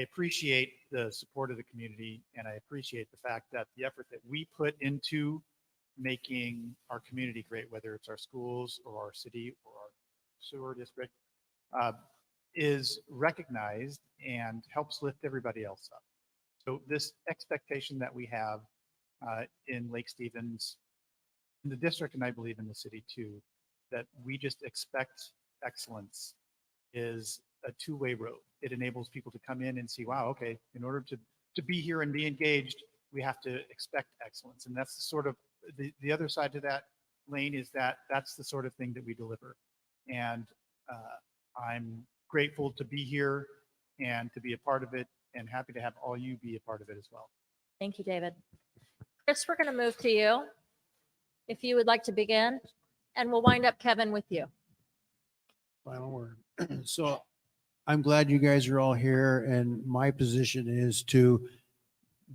appreciate the support of the community, and I appreciate the fact that the effort that we put into making our community great, whether it's our schools or our city or our sewer district, is recognized and helps lift everybody else up. So this expectation that we have in Lake Stevens, in the district, and I believe in the city too, that we just expect excellence, is a two-way road. It enables people to come in and see, wow, okay, in order to be here and be engaged, we have to expect excellence. And that's the sort of, the other side to that lane is that that's the sort of thing that we deliver. And I'm grateful to be here and to be a part of it, and happy to have all you be a part of it as well. Thank you, David. Chris, we're going to move to you. If you would like to begin, and we'll wind up, Kevin, with you. Final word. So I'm glad you guys are all here, and my position is to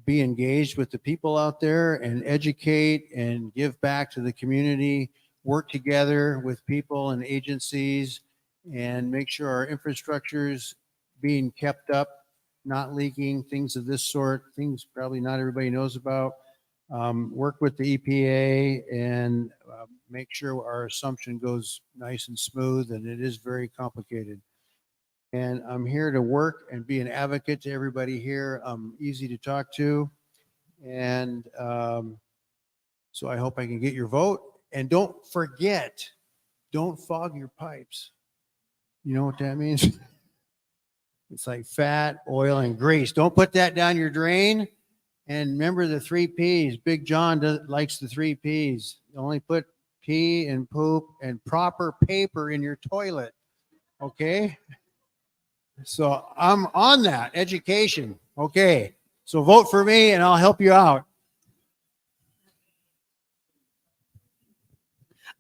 be engaged with the people out there and educate and give back to the community, work together with people and agencies, and make sure our infrastructure is being kept up, not leaking, things of this sort, things probably not everybody knows about. Work with the EPA and make sure our assumption goes nice and smooth, and it is very complicated. And I'm here to work and be an advocate to everybody here. I'm easy to talk to. And so I hope I can get your vote. And don't forget, don't fog your pipes. You know what that means? It's like fat, oil, and grease. Don't put that down your drain. And remember the 3 Ps. Big John likes the 3 Ps. Only put pee and poop and proper paper in your toilet. Okay? So I'm on that. Education. Okay. So vote for me and I'll help you out.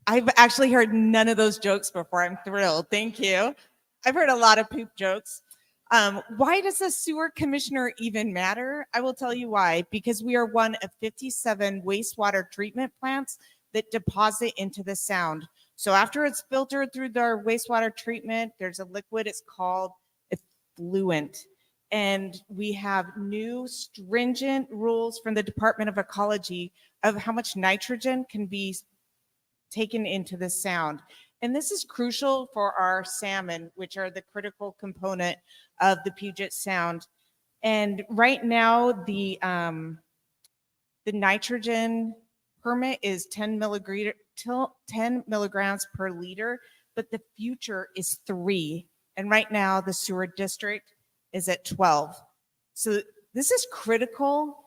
I've actually heard none of those jokes before. I'm thrilled. Thank you. I've heard a lot of poop jokes. Why does the sewer commissioner even matter? I will tell you why. Because we are one of 57 wastewater treatment plants that deposit into the Sound. So after it's filtered through our wastewater treatment, there's a liquid, it's called effluent. And we have new stringent rules from the Department of Ecology of how much nitrogen can be taken into the Sound. And this is crucial for our salmon, which are the critical component of the Puget Sound. And right now, the nitrogen permit is 10 milligrams per liter, but the future is 3. And right now, the sewer district is at 12. So this is critical.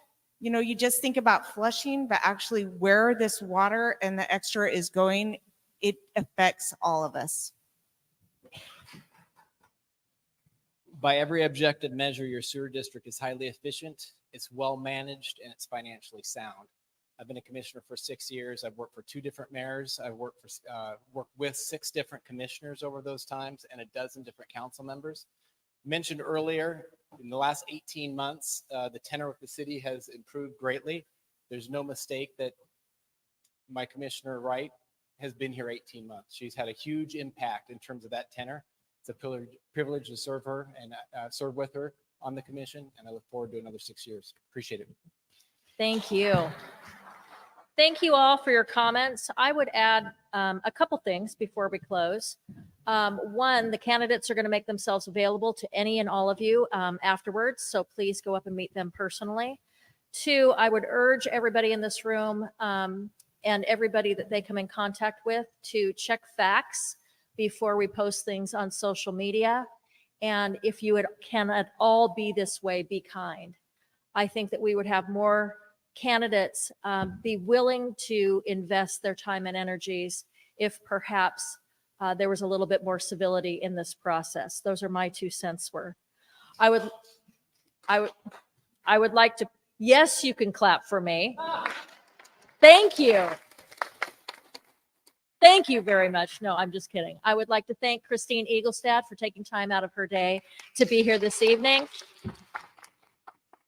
You know, you just think about flushing, but actually where this water and the extra is going, it affects all of us. By every objective measure, your sewer district is highly efficient, it's well managed, and it's financially sound. I've been a commissioner for 6 years. I've worked for 2 different mayors. I've worked with 6 different commissioners over those times and a dozen different council members. Mentioned earlier, in the last 18 months, the tenor of the city has improved greatly. There's no mistake that my Commissioner Wright has been here 18 months. She's had a huge impact in terms of that tenor. It's a privilege to serve her and serve with her on the commission, and I look forward to another 6 years. Appreciate it. Thank you. Thank you all for your comments. I would add a couple things before we close. One, the candidates are going to make themselves available to any and all of you afterwards, so please go up and meet them personally. 2, I would urge everybody in this room and everybody that they come in contact with to check facts before we post things on social media. And if you can at all be this way, be kind. I think that we would have more candidates be willing to invest their time and energies if perhaps there was a little bit more civility in this process. Those are my 2 cents worth. I would like to, yes, you can clap for me. Thank you. Thank you very much. No, I'm just kidding. I would like to thank Christine Eaglestad for taking time out of her day to be here this evening.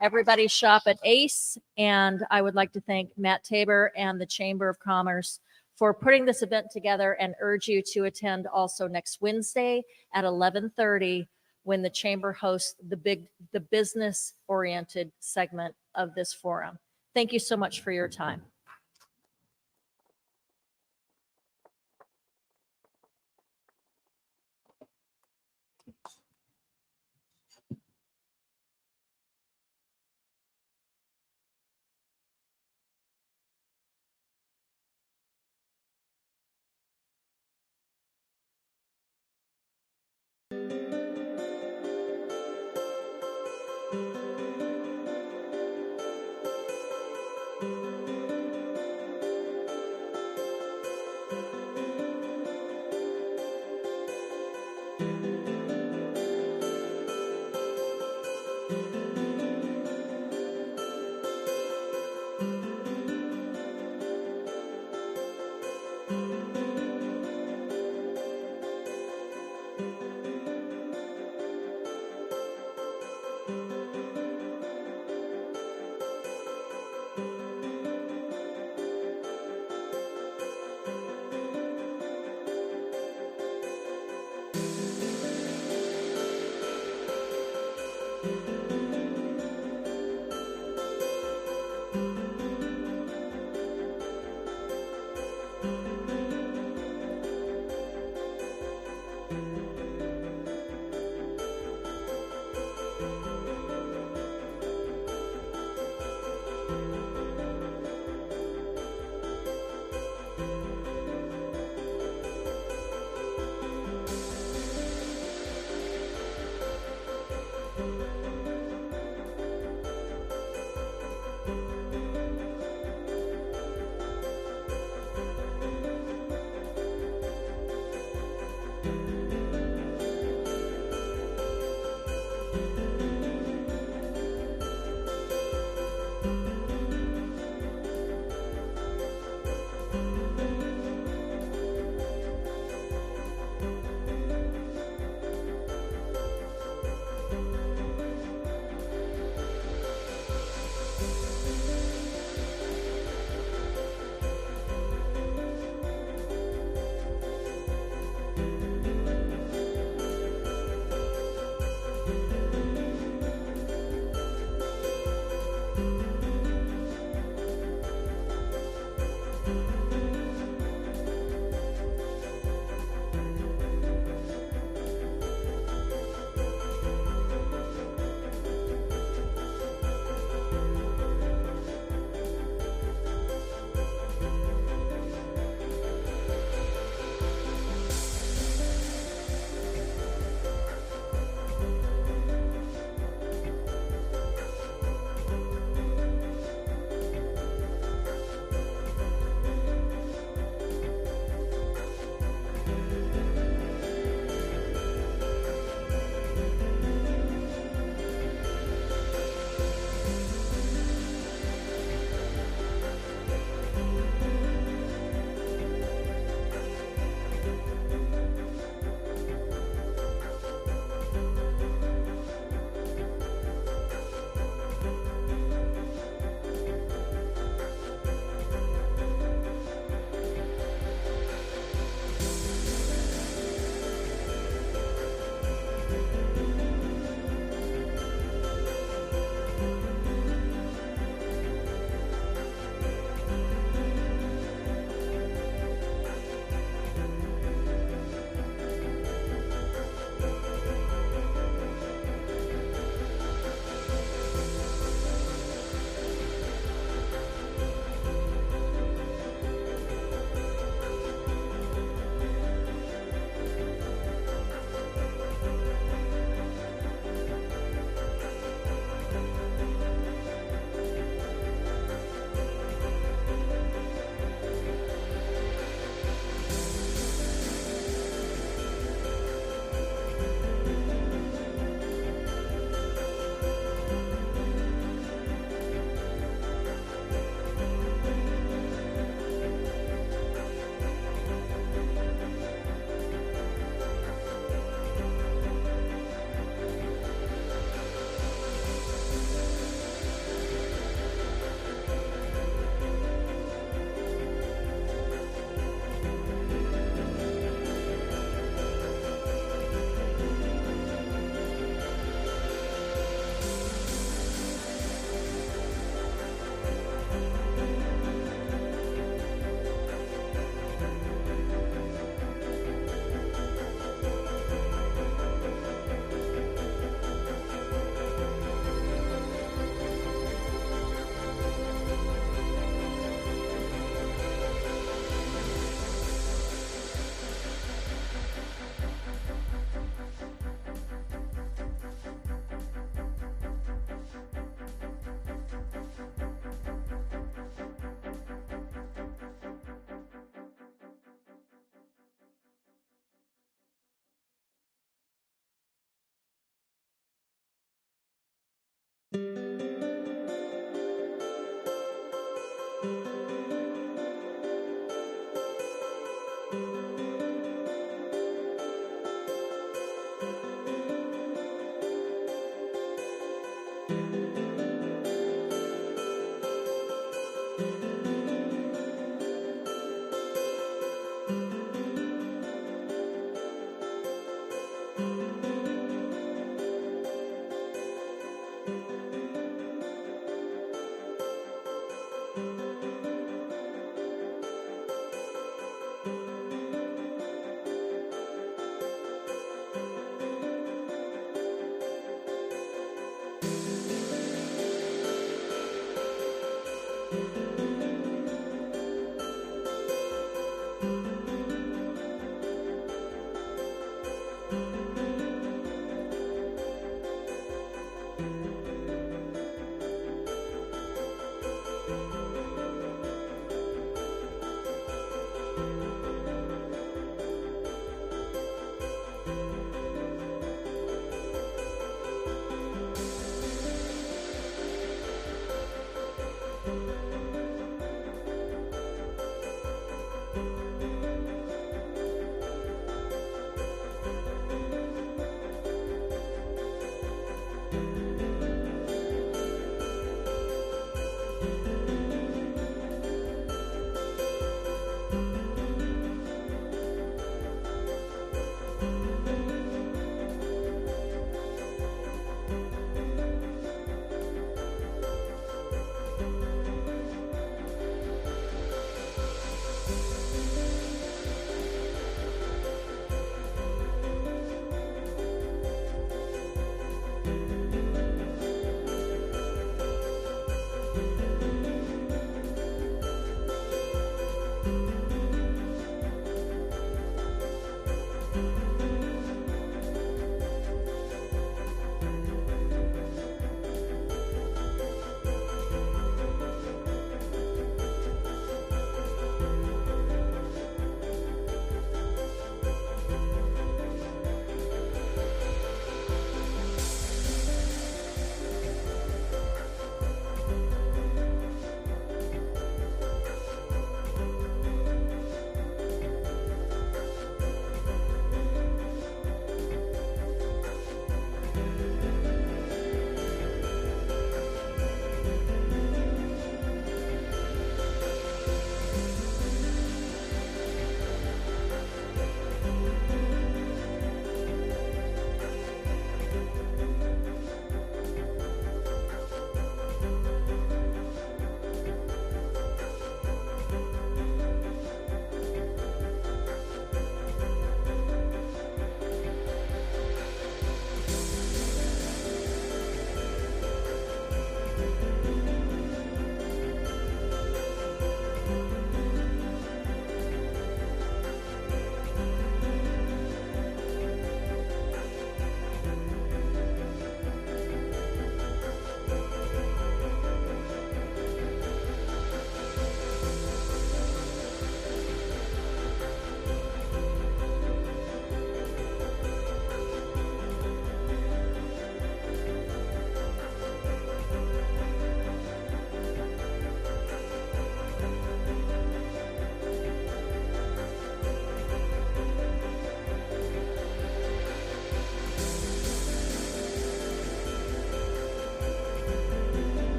Everybody shop at Ace, and I would like to thank Matt Tabor and the Chamber of Commerce for putting this event together and urge you to attend also next Wednesday at 11:30 when the Chamber hosts the business-oriented segment of this forum. Thank you so much for your time.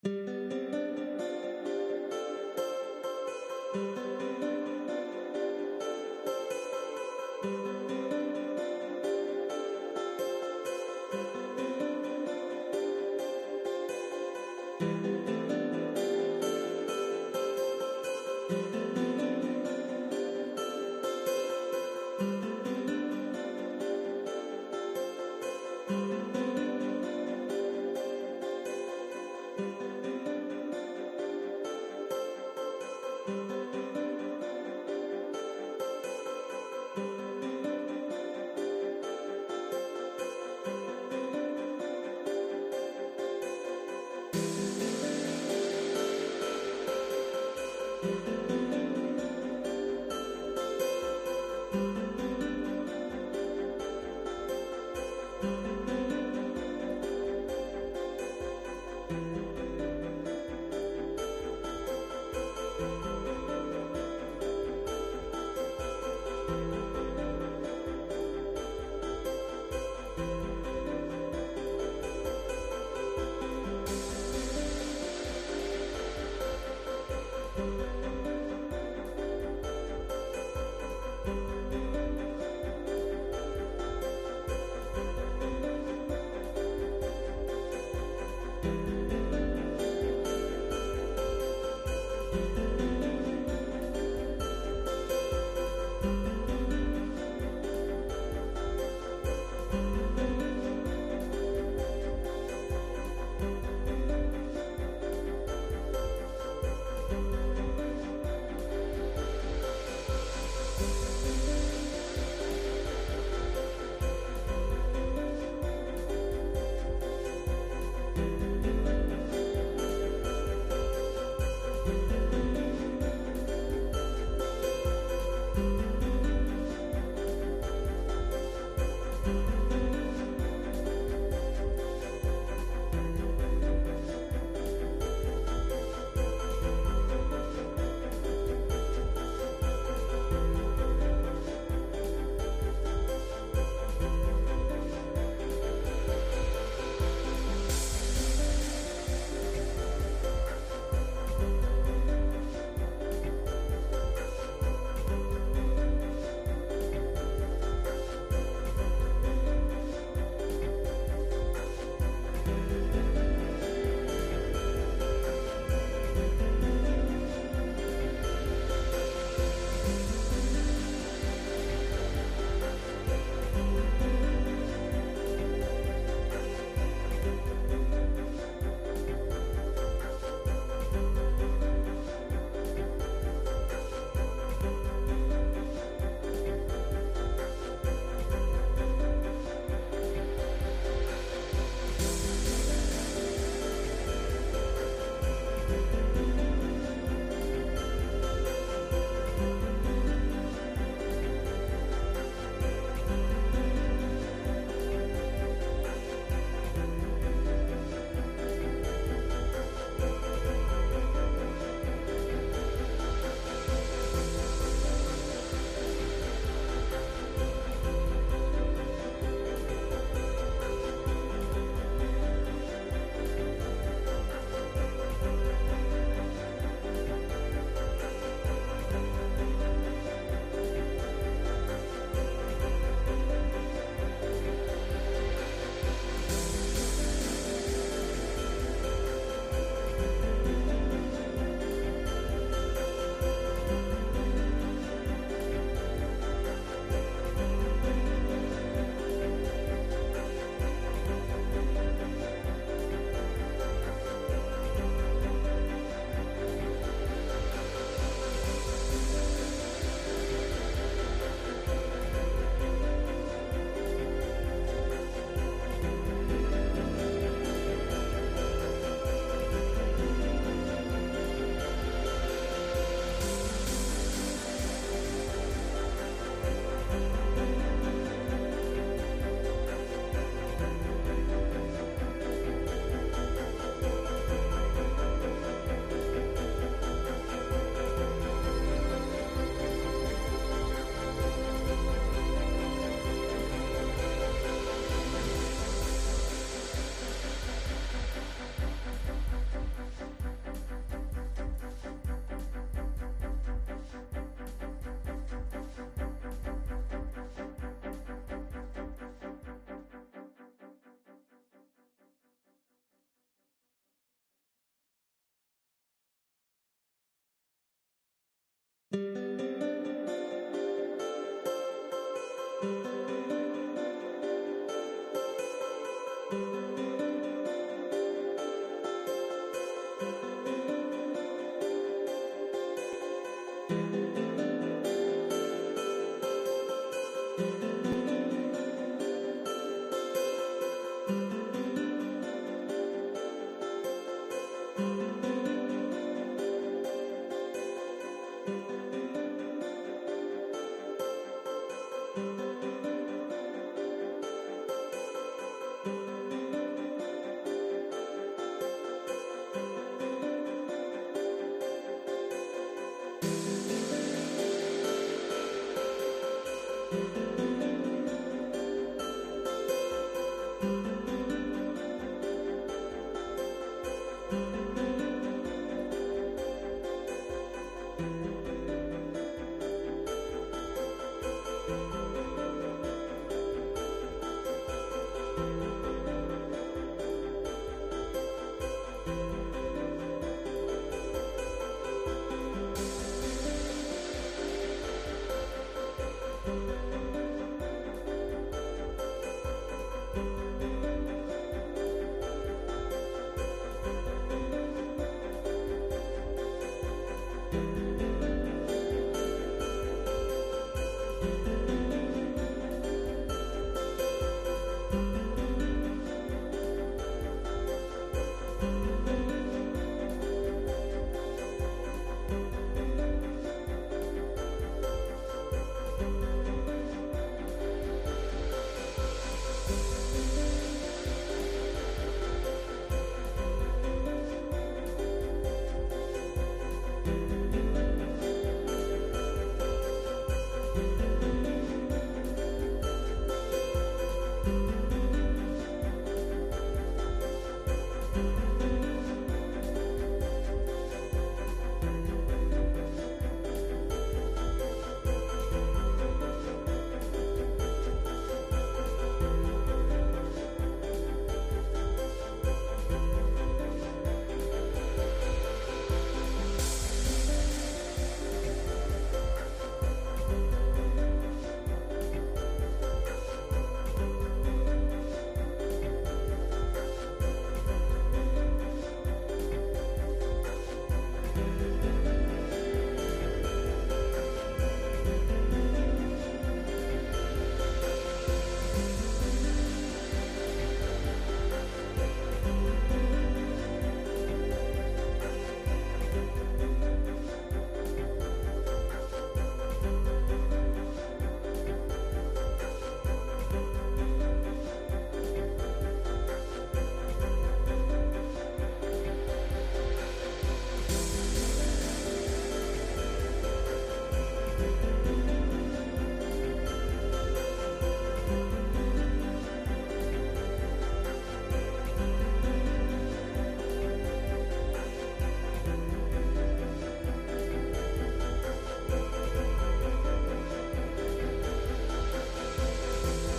you.